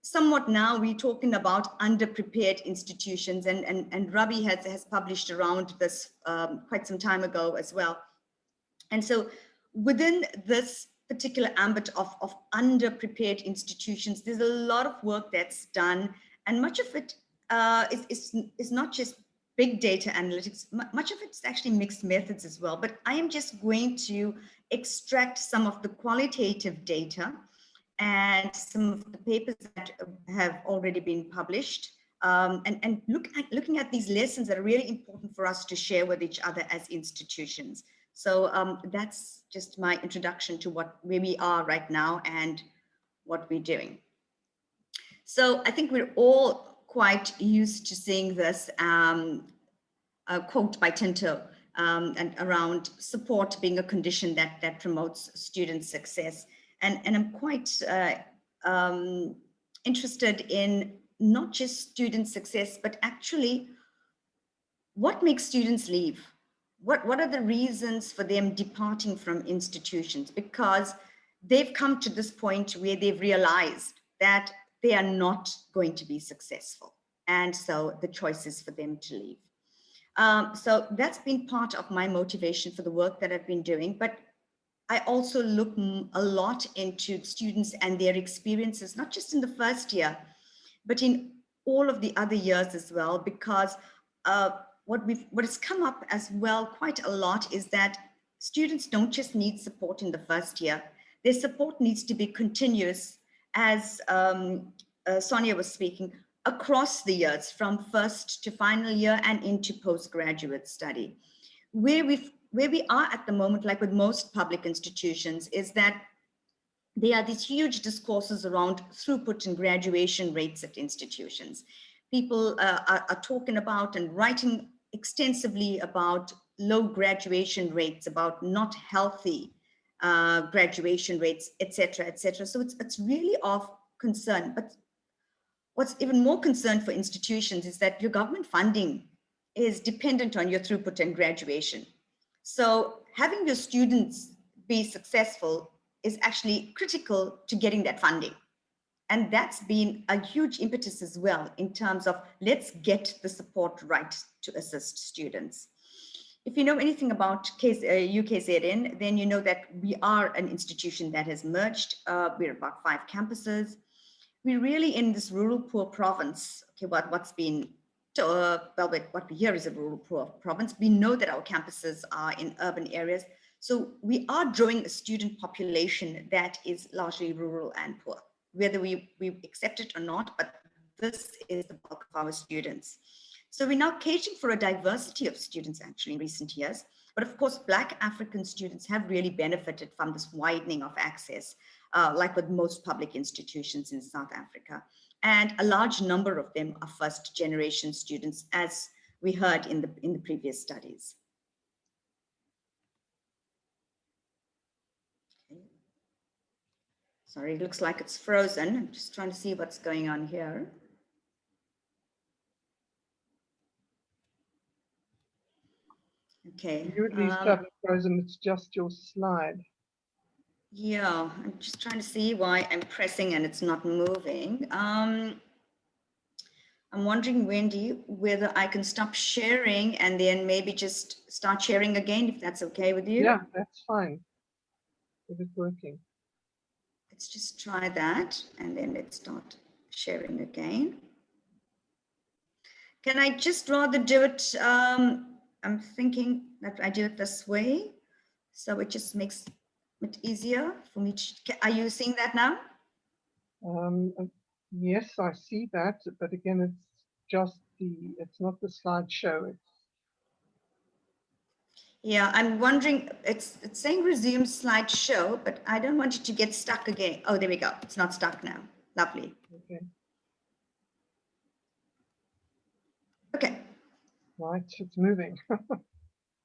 somewhat now we're talking about underprepared institutions. And Rabi has published around this quite some time ago as well. And so within this particular ambit of underprepared institutions, there's a lot of work that's done, and much of it is not just big data analytics, much of it's actually mixed methods as well. But I am just going to extract some of the qualitative data and some of the papers that have already been published, and looking at these lessons that are really important for us to share with each other as institutions. So that's just my introduction to where we are right now and what we're doing. So I think we're all quite used to seeing this quote by Tinto and around support being a condition that promotes student success. And I'm quite interested in not just student success, but actually what makes students leave? What are the reasons for them departing from institutions? Because they've come to this point where they've realized that they are not going to be successful. And so the choice is for them to leave. So that's been part of my motivation for the work that I've been doing. But I also look a lot into students and their experiences, not just in the first year, but in all of the other years as well, because what has come up as well quite a lot is that students don't just need support in the first year. Their support needs to be continuous, as Sonja was speaking, across the years, from first to final year and into postgraduate study. Where we are at the moment, like with most public institutions, is that there are these huge discourses around throughput and graduation rates at institutions. People are talking about and writing extensively about low graduation rates, about not healthy graduation rates, et cetera, et cetera. So it's really of concern. But what's even more concern for institutions is that your government funding is dependent on your throughput and graduation. So having your students be successful is actually critical to getting that funding. And that's been a huge impetus as well in terms of let's get the support right to assist students. If you know anything about UKZN, then you know that we are an institution that has merged. We're about 5 campuses. We're really in this rural poor province. Okay, what's been what we hear is a rural poor province. We know that our campuses are in urban areas. So we are drawing a student population that is largely rural and poor, whether we accept it or not, but this is the bulk of our students. So we're now catering for a diversity of students actually in recent years. But of course, Black African students have really benefited from this widening of access, like with most public institutions in South Africa. And a large number of them are first generation students, as we heard in the previous studies. Okay. Sorry, it looks like it's frozen. I'm just trying to see what's going on here. Okay. You at least haven't frozen, it's just your slide. Yeah, I'm just trying to see why I'm pressing and it's not moving. I'm wondering, Wendy, whether I can stop sharing and then maybe just start sharing again, if that's okay with you. Yeah, that's fine. If it's working. Let's just try that and then let's start sharing again. Can I just rather do it? I'm thinking that I do it this way. So it just makes it easier for me to, are you seeing that now? Yes, I see that, but again, it's just it's not the slideshow. Yeah, I'm wondering, it's saying resume slideshow, but I don't want it to get stuck again. Oh, there we go. It's not stuck now. Lovely. Okay. Okay. Right, it's moving.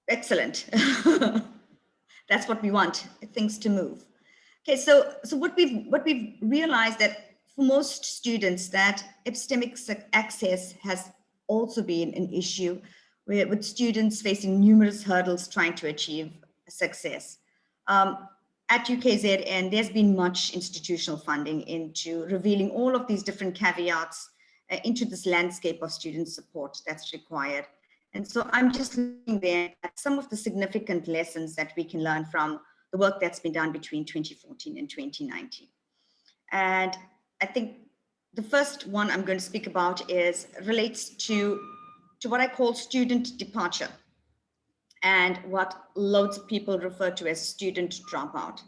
Excellent. That's what we want, things to move. Okay, so what we've realized that for most students that epistemic access has also been an issue with students facing numerous hurdles trying to achieve success. At UKZN, there's been much institutional funding into revealing all of these different caveats into this landscape of student support that's required. And so I'm just looking there at some of the significant lessons that we can learn from the work that's been done between 2014 and 2019. And I think the first one I'm going to speak about relates to what I call student departure and what loads of people refer to as student dropout.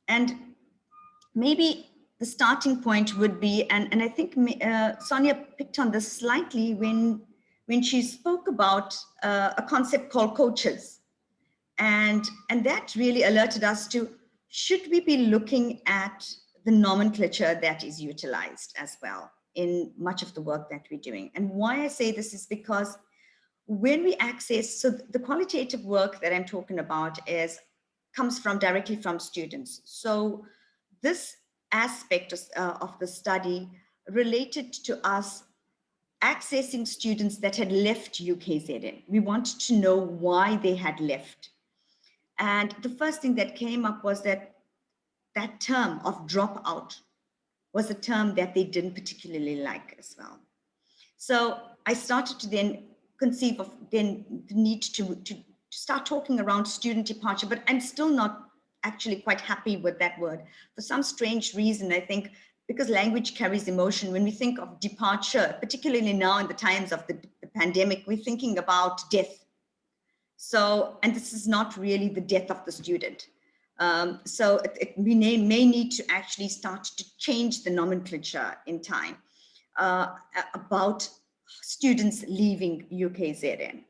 And maybe the starting point would be, and I think Sonja picked on this slightly when she spoke about a concept called coaches. And that really alerted us to, should we be looking at the nomenclature that is utilized as well in much of the work that we're doing? And why I say this is because when we access, so the qualitative work that I'm talking about comes directly from students. So this aspect of the study related to us accessing students that had left UKZN. We wanted to know why they had left. And the first thing that came up was that term of dropout was a term that they didn't particularly like as well. So I started to then conceive of then the need to start talking around student departure, but I'm still not actually quite happy with that word. For some strange reason, I think because language carries emotion, when we think of departure, particularly now in the times of the pandemic, we're thinking about death. So, and this is not really the death of the student. So we may need to actually start to change the nomenclature in time about students leaving UKZN.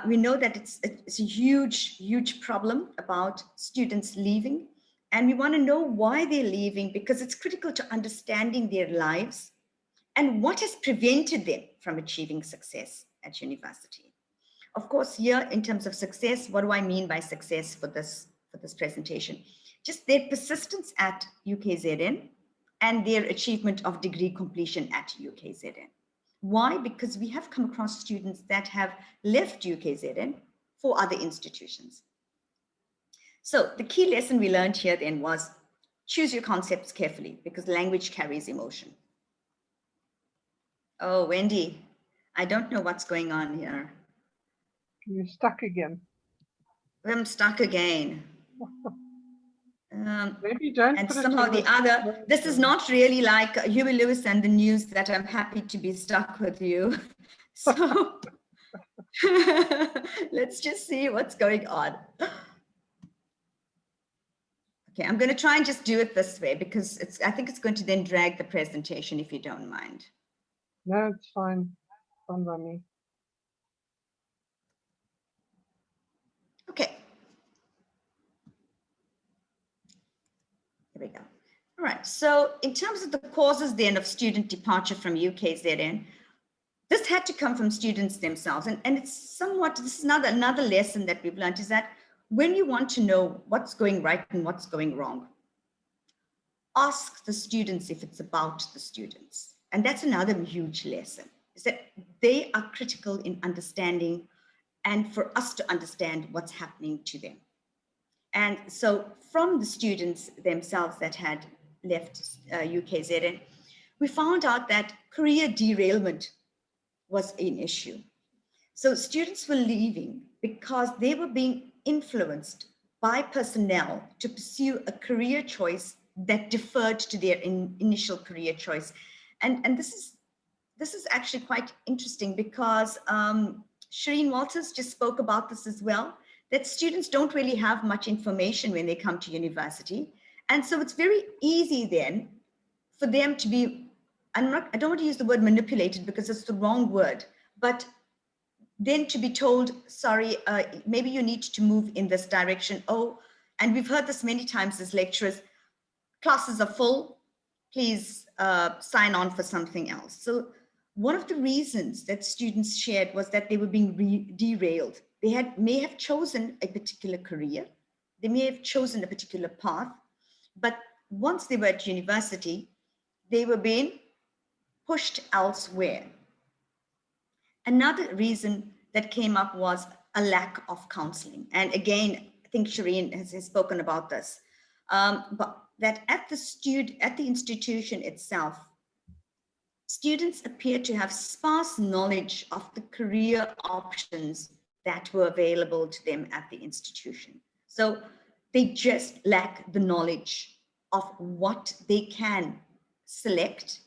We know that it's a huge problem about students leaving, and we want to know why they're leaving, because it's critical to understanding their lives and what has prevented them from achieving success at university. Of course, here in terms of success, what do I mean by success for this presentation? Just their persistence at UKZN and their achievement of degree completion at UKZN. Why? Because we have come across students that have left UKZN for other institutions. So the key lesson we learned here then was choose your concepts carefully, because language carries emotion. Oh, Wendy, I don't know what's going on here. You're stuck again. I'm stuck again. Maybe don't. And somehow the other, this is not really like Huey Lewis and the News that I'm happy to be stuck with you. So let's just see what's going on. Okay, I'm going to try and just do it this way, because I think it's going to then drag the presentation, if you don't mind. No, it's fine. Fine by me. Okay. Here we go. All right, so in terms of the causes then of student departure from UKZN, this had to come from students themselves. And it's somewhat, this is another lesson that we've learned, is that when you want to know what's going right and what's going wrong, ask the students if it's about the students. And that's another huge lesson, is that they are critical in understanding and for us to understand what's happening to them. And so from the students themselves that had left UKZN, we found out that career derailment was an issue. So students were leaving because they were being influenced by personnel to pursue a career choice that deferred to their initial career choice. And this is actually quite interesting because Shireen Walters just spoke about this as well, that students don't really have much information when they come to university. And so it's very easy then for them to be, I don't want to use the word manipulated because it's the wrong word, but then to be told, sorry, maybe you need to move in this direction. Oh, and we've heard this many times as lecturers, classes are full, please sign on for something else. So one of the reasons that students shared was that they were being derailed. They may have chosen a particular career, they may have chosen a particular path, but once they were at university, they were being pushed elsewhere. Another reason that came up was a lack of counseling. And again, I think Shireen has spoken about this, but that at the institution itself, students appear to have sparse knowledge of the career options that were available to them at the institution. So they just lack the knowledge of what they can select.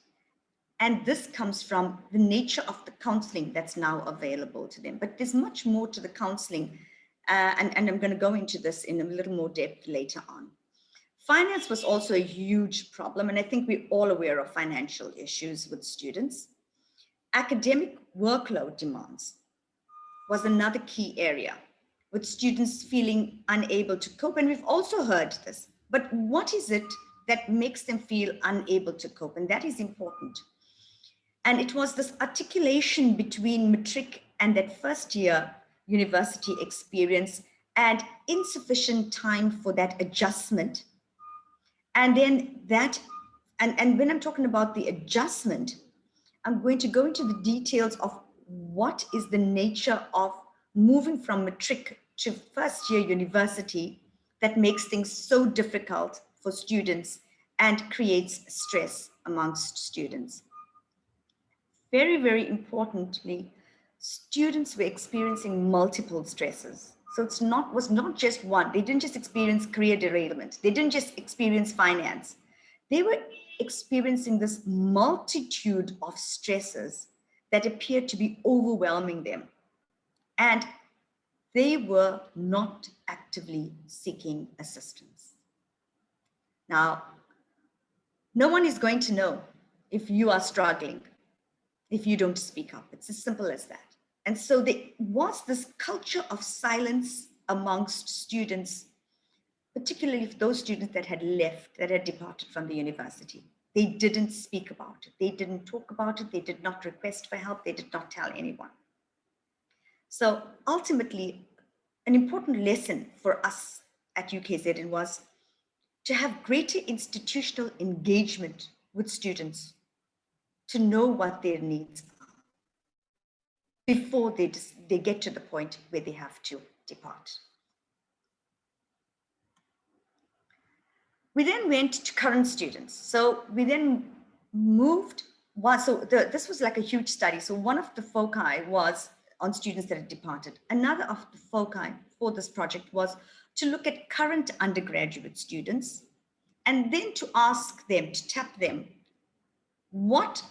And this comes from the nature of the counseling that's now available to them. But there's much more to the counseling, and I'm going to go into this in a little more depth later on. Finance was also a huge problem, and I think we're all aware of financial issues with students. Academic workload demands was another key area, with students feeling unable to cope. And we've also heard this, but what is it that makes them feel unable to cope? And that is important. And it was this articulation between matric and that first year university experience and insufficient time for that adjustment. And then that, and when I'm talking about the adjustment, I'm going to go into the details of what is the nature of moving from matric to first year university that makes things so difficult for students and creates stress amongst students. Very, very importantly, students were experiencing multiple stresses. So was not just one. They didn't just experience career derailment. They didn't just experience finance. They were experiencing this multitude of stresses that appeared to be overwhelming them. And they were not actively seeking assistance. Now, no one is going to know if you are struggling if you don't speak up. It's as simple as that. And so there was this culture of silence amongst students, particularly for those students that had left, that had departed from the university. They didn't speak about it. They didn't talk about it. They did not request for help. They did not tell anyone. So ultimately, an important lesson for us at UKZN was to have greater institutional engagement with students, to know what their needs are before they get to the point where they have to depart. We then went to current students. So we then moved, this was like a huge study. So one of the foci was on students that had departed. Another of the foci for this project was to look at current undergraduate students and then to ask them, to tap them, what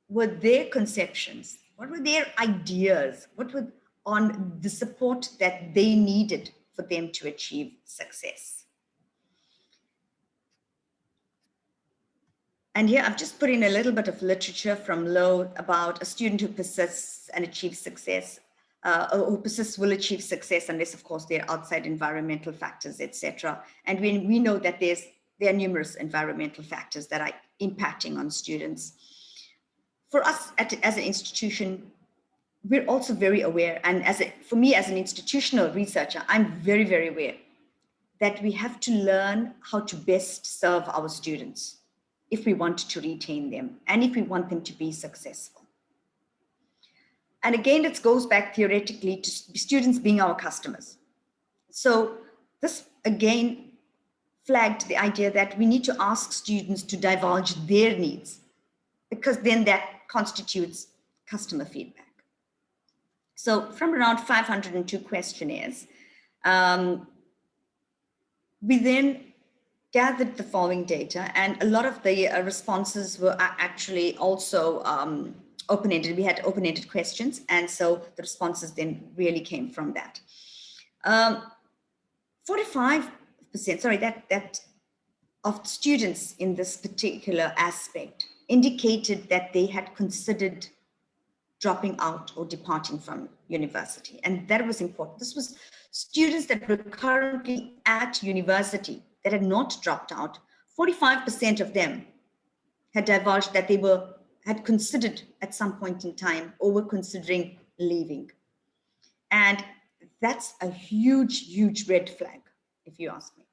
were their conceptions? What were their ideas? What were on the support that they needed for them to achieve success? And here I've just put in a little bit of literature from Lowe about a student who persists and achieves success, or who persists will achieve success unless, of course, there are outside environmental factors, etc. And we know that there are numerous environmental factors that are impacting on students. For us as an institution, we're also very aware, and for me as an institutional researcher, I'm very, very aware that we have to learn how to best serve our students if we want to retain them and if we want them to be successful. And again, this goes back theoretically to students being our customers. So this again flagged the idea that we need to ask students to divulge their needs, because then that constitutes customer feedback. So from around 502 questionnaires, we then gathered the following data, and a lot of the responses were actually also open-ended. We had open-ended questions, and so the responses then really came from that. 45%, sorry, that of students in this particular aspect indicated that they had considered dropping out or departing from university, and that was important. This was students that were currently at university that had not dropped out. 45% of them had divulged that they had considered at some point in time or were considering leaving. And that's a huge, huge red flag, if you ask me.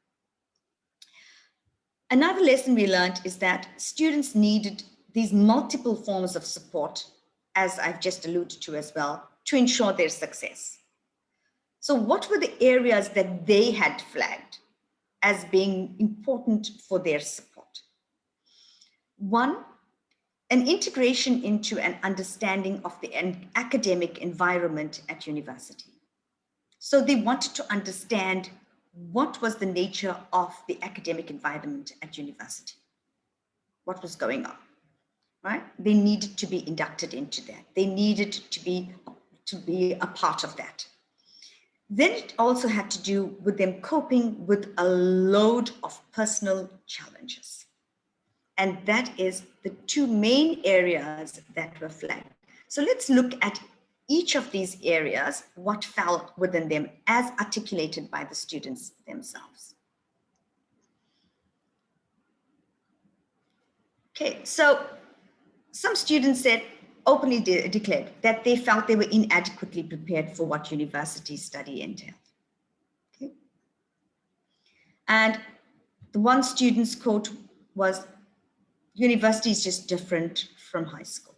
Another lesson we learned is that students needed these multiple forms of support, as I've just alluded to as well, to ensure their success. So what were the areas that they had flagged as being important for their support? One, an integration into an understanding of the academic environment at university. So they wanted to understand what was the nature of the academic environment at university, what was going on, right? They needed to be inducted into that. They needed to be a part of that. Then it also had to do with them coping with a load of personal challenges. And that is the two main areas that were flagged. So let's look at each of these areas, what fell within them as articulated by the students themselves. Okay, so some students said, openly declared that they felt they were inadequately prepared for what university study entailed. Okay. And the one student's quote was, university is just different from high school.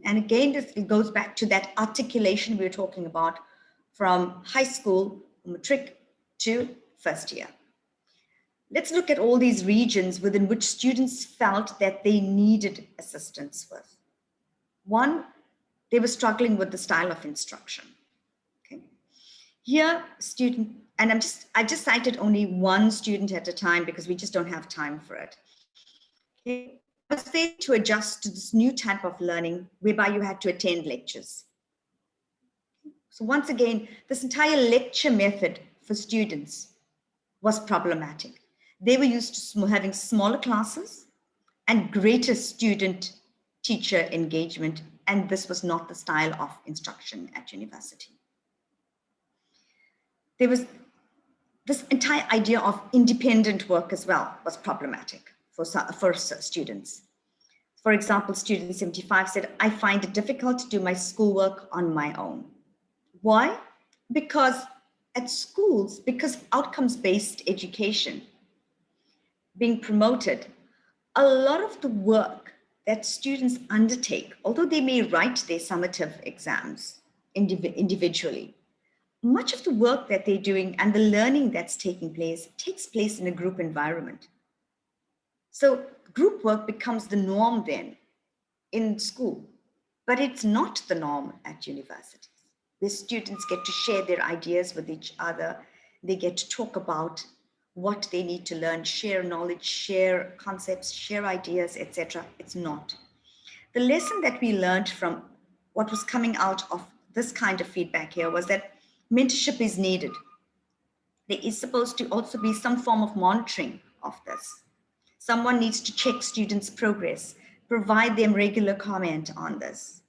And again, it goes back to that articulation we were talking about from high school, matric to first year. Let's look at all these regions within which students felt that they needed assistance with. One, they were struggling with the style of instruction. Okay. Here, student, and I just cited only one student at a time because we just don't have time for it. Okay. I was there to adjust to this new type of learning whereby you had to attend lectures. So once again, this entire lecture method for students was problematic. They were used to having smaller classes and greater student-teacher engagement, and this was not the style of instruction at university. There was this entire idea of independent work as well was problematic for students. For example, student 75 said, I find it difficult to do my schoolwork on my own. Why? Because at schools, because outcomes-based education being promoted, a lot of the work that students undertake, although they may write their summative exams individually, much of the work that they're doing and the learning that's taking place takes place in a group environment. So group work becomes the norm then in school, but it's not the norm at universities. The students get to share their ideas with each other. They get to talk about what they need to learn, share knowledge, share concepts, share ideas, etc. It's not. The lesson that we learned from what was coming out of this kind of feedback here was that mentorship is needed. There is supposed to also be some form of monitoring of this. Someone needs to check students' progress, provide them regular comment on this.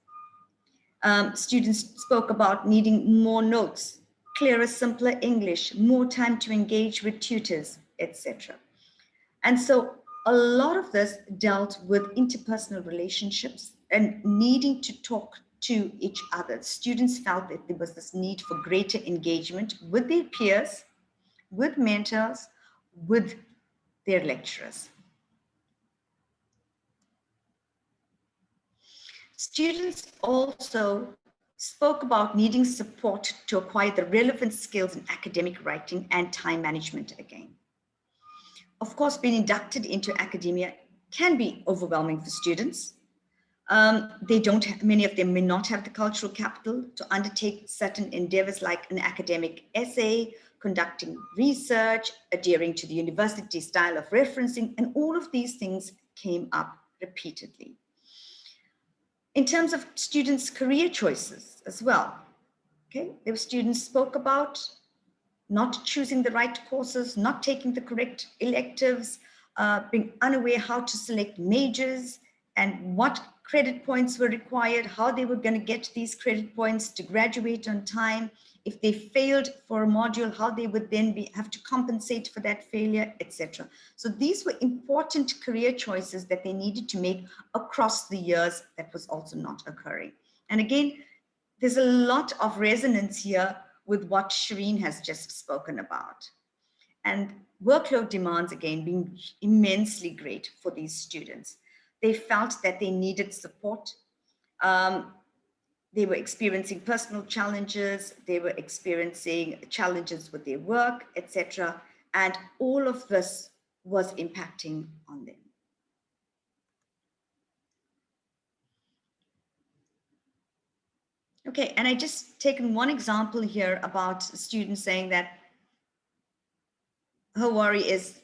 Students spoke about needing more notes, clearer, simpler English, more time to engage with tutors, etc. And so a lot of this dealt with interpersonal relationships and needing to talk to each other. Students felt that there was this need for greater engagement with their peers, with mentors, with their lecturers. Students also spoke about needing support to acquire the relevant skills in academic writing and time management again. Of course, being inducted into academia can be overwhelming for students. Many of them may not have the cultural capital to undertake certain endeavors like an academic essay, conducting research, adhering to the university style of referencing, and all of these things came up repeatedly. In terms of students' career choices as well, okay, there were students spoke about not choosing the right courses, not taking the correct electives, being unaware how to select majors and what credit points were required, how they were going to get these credit points to graduate on time. If they failed for a module, how they would then have to compensate for that failure, etc. So these were important career choices that they needed to make across the years that was also not occurring. And again, there's a lot of resonance here with what Shireen has just spoken about. And workload demands, again, being immensely great for these students. They felt that they needed support. They were experiencing personal challenges. They were experiencing challenges with their work, etc. And all of this was impacting on them. Okay, and I just taken one example here about students saying that her worry is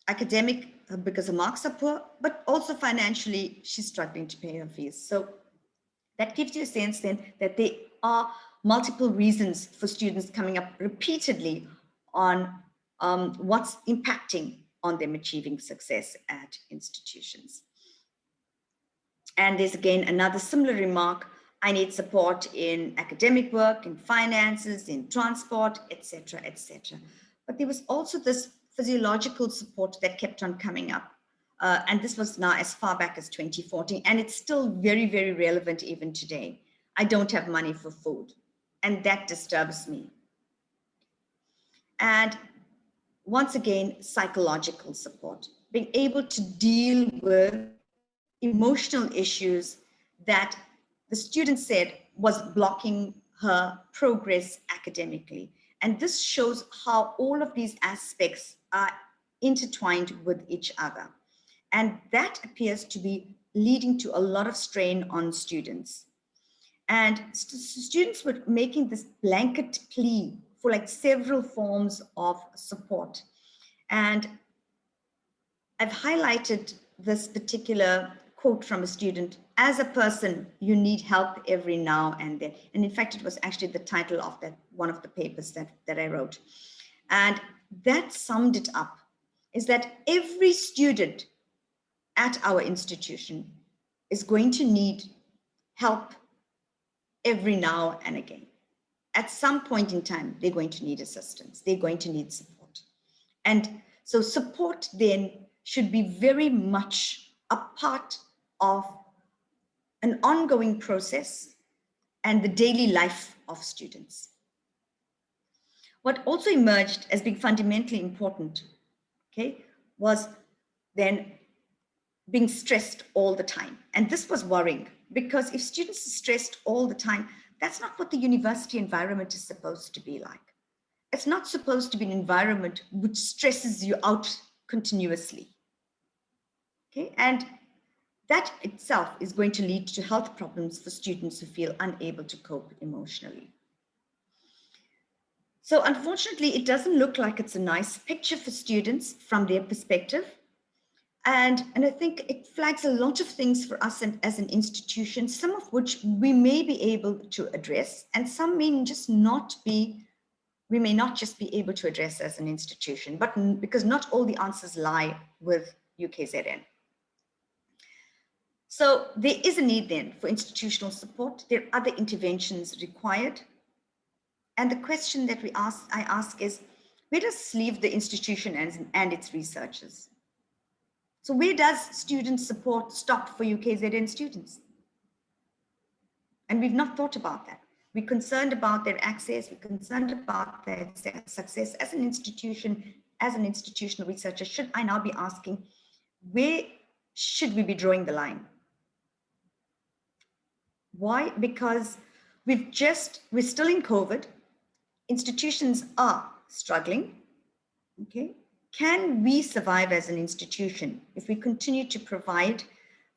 academic because her marks are poor, but also financially, she's struggling to pay her fees. So that gives you a sense then that there are multiple reasons for students coming up repeatedly on what's impacting on them achieving success at institutions. And there's again another similar remark: I need support in academic work, in finances, in transport, etc., etc. But there was also this physiological support that kept on coming up. And this was now as far back as 2014, and it's still very, very relevant even today. I don't have money for food, and that disturbs me. And once again, psychological support, being able to deal with emotional issues that the student said was blocking her progress academically. And this shows how all of these aspects are intertwined with each other. And that appears to be leading to a lot of strain on students. And students were making this blanket plea for like several forms of support. And I've highlighted this particular quote from a student: as a person, you need help every now and then. And in fact, it was actually the title of that one of the papers that I wrote. And that summed it up, is that every student at our institution is going to need help every now and again. At some point in time, they're going to need assistance. They're going to need support. And so support then should be very much a part of an ongoing process and the daily life of students. What also emerged as being fundamentally important, okay, was then being stressed all the time. And this was worrying, because if students are stressed all the time, that's not what the university environment is supposed to be like. It's not supposed to be an environment which stresses you out continuously. Okay, and that itself is going to lead to health problems for students who feel unable to cope emotionally. So unfortunately, it doesn't look like it's a nice picture for students from their perspective. And I think it flags a lot of things for us as an institution, some of which we may be able to address, and some may just not be, we may not just be able to address as an institution, but because not all the answers lie with UKZN. So there is a need then for institutional support. There are other interventions required. And the question that I ask is, where does this leave the institution and its researchers? So where does student support stop for UKZN students? And we've not thought about that. We're concerned about their access. We're concerned about their success as an institution, as an institutional researcher. Should I now be asking, where should we be drawing the line? Why? Because we're still in COVID. Institutions are struggling, okay? Can we survive as an institution if we continue to provide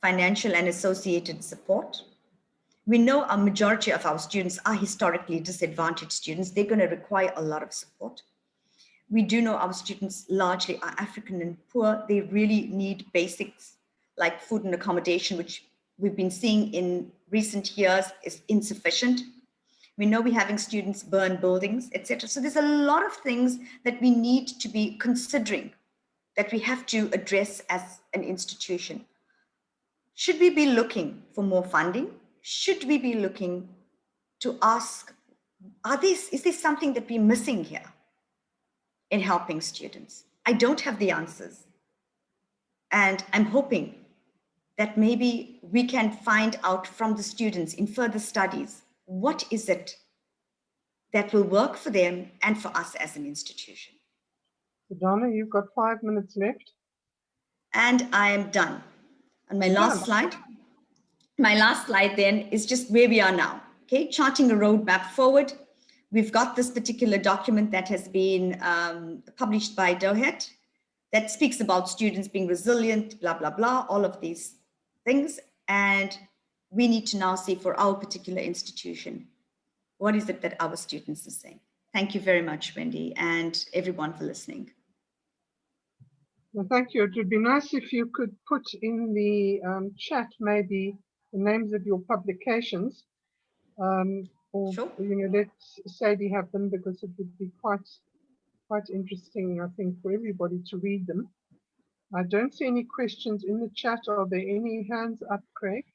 financial and associated support? We know a majority of our students are historically disadvantaged students. They're going to require a lot of support. We do know our students largely are African and poor. They really need basics like food and accommodation, which we've been seeing in recent years is insufficient. We know we're having students burn buildings, etc. So there's a lot of things that we need to be considering that we have to address as an institution. Should we be looking for more funding? Should we be looking to ask, is there something that we're missing here in helping students? I don't have the answers. And I'm hoping that maybe we can find out from the students in further studies, what is it that will work for them and for us as an institution? Sadhana, you've got 5 minutes left. And I am done. And my last slide then is just where we are now, okay? Charting a roadmap forward. We've got this particular document that has been published by DOHET that speaks about students being resilient, blah, blah, blah, all of these things. And we need to now see for our particular institution, what is it that our students are saying? Thank you very much, Wendy, and everyone for listening. Well, thank you. It would be nice if you could put in the chat maybe the names of your publications, or Sure. let Sadie have them, because it would be quite interesting, I think, for everybody to read them. I don't see any questions in the chat. Are there any hands up, Craig?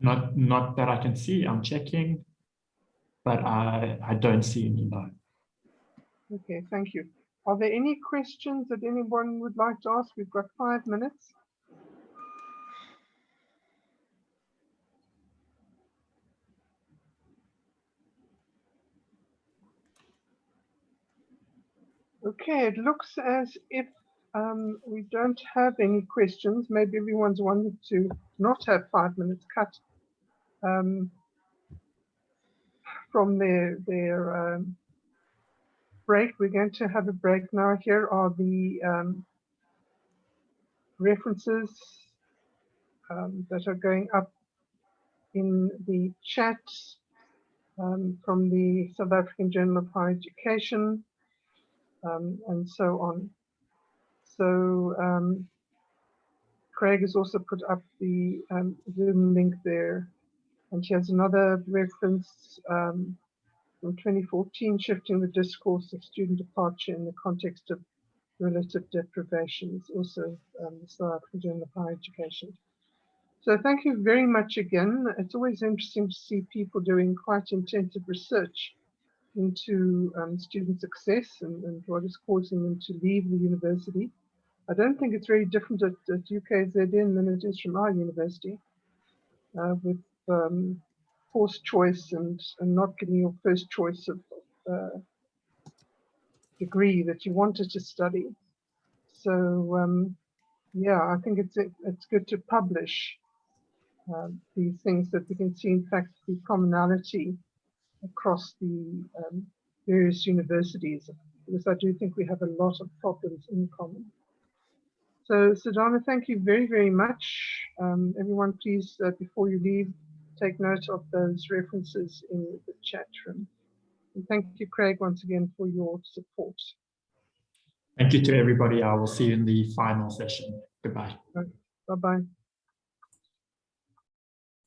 Not that I can see. I'm checking, but I don't see any, no. Okay, thank you. Are there any questions that anyone would like to ask? We've got 5 minutes. Okay, it looks as if we don't have any questions. Maybe everyone's wanted to not have 5 minutes cut from their break. We're going to have a break now. Here are the references that are going up in the chat from the South African Journal of Higher Education, and so on. So Craig has also put up the Zoom link there, and he has another reference from 2014, Shifting the Discourse of Student Departure in the Context of Relative Deprivations, also the South African Journal of Higher Education. So thank you very much again. It's always interesting to see people doing quite intensive research into student success and what is causing them to leave the university. I don't think it's very different at UKZN than it is from our university, with forced choice and not getting your first choice of degree that you wanted to study. So yeah, I think it's good to publish these things, that we can see, in fact, the commonality across the various universities, because I do think we have a lot of problems in common. So Sadhana, thank you very, very much. Everyone, please, before you leave, take note of those references in the chat room. And thank you, Craig, once again for your support. Thank you to everybody. I will see you in the final session. Goodbye. Bye-bye.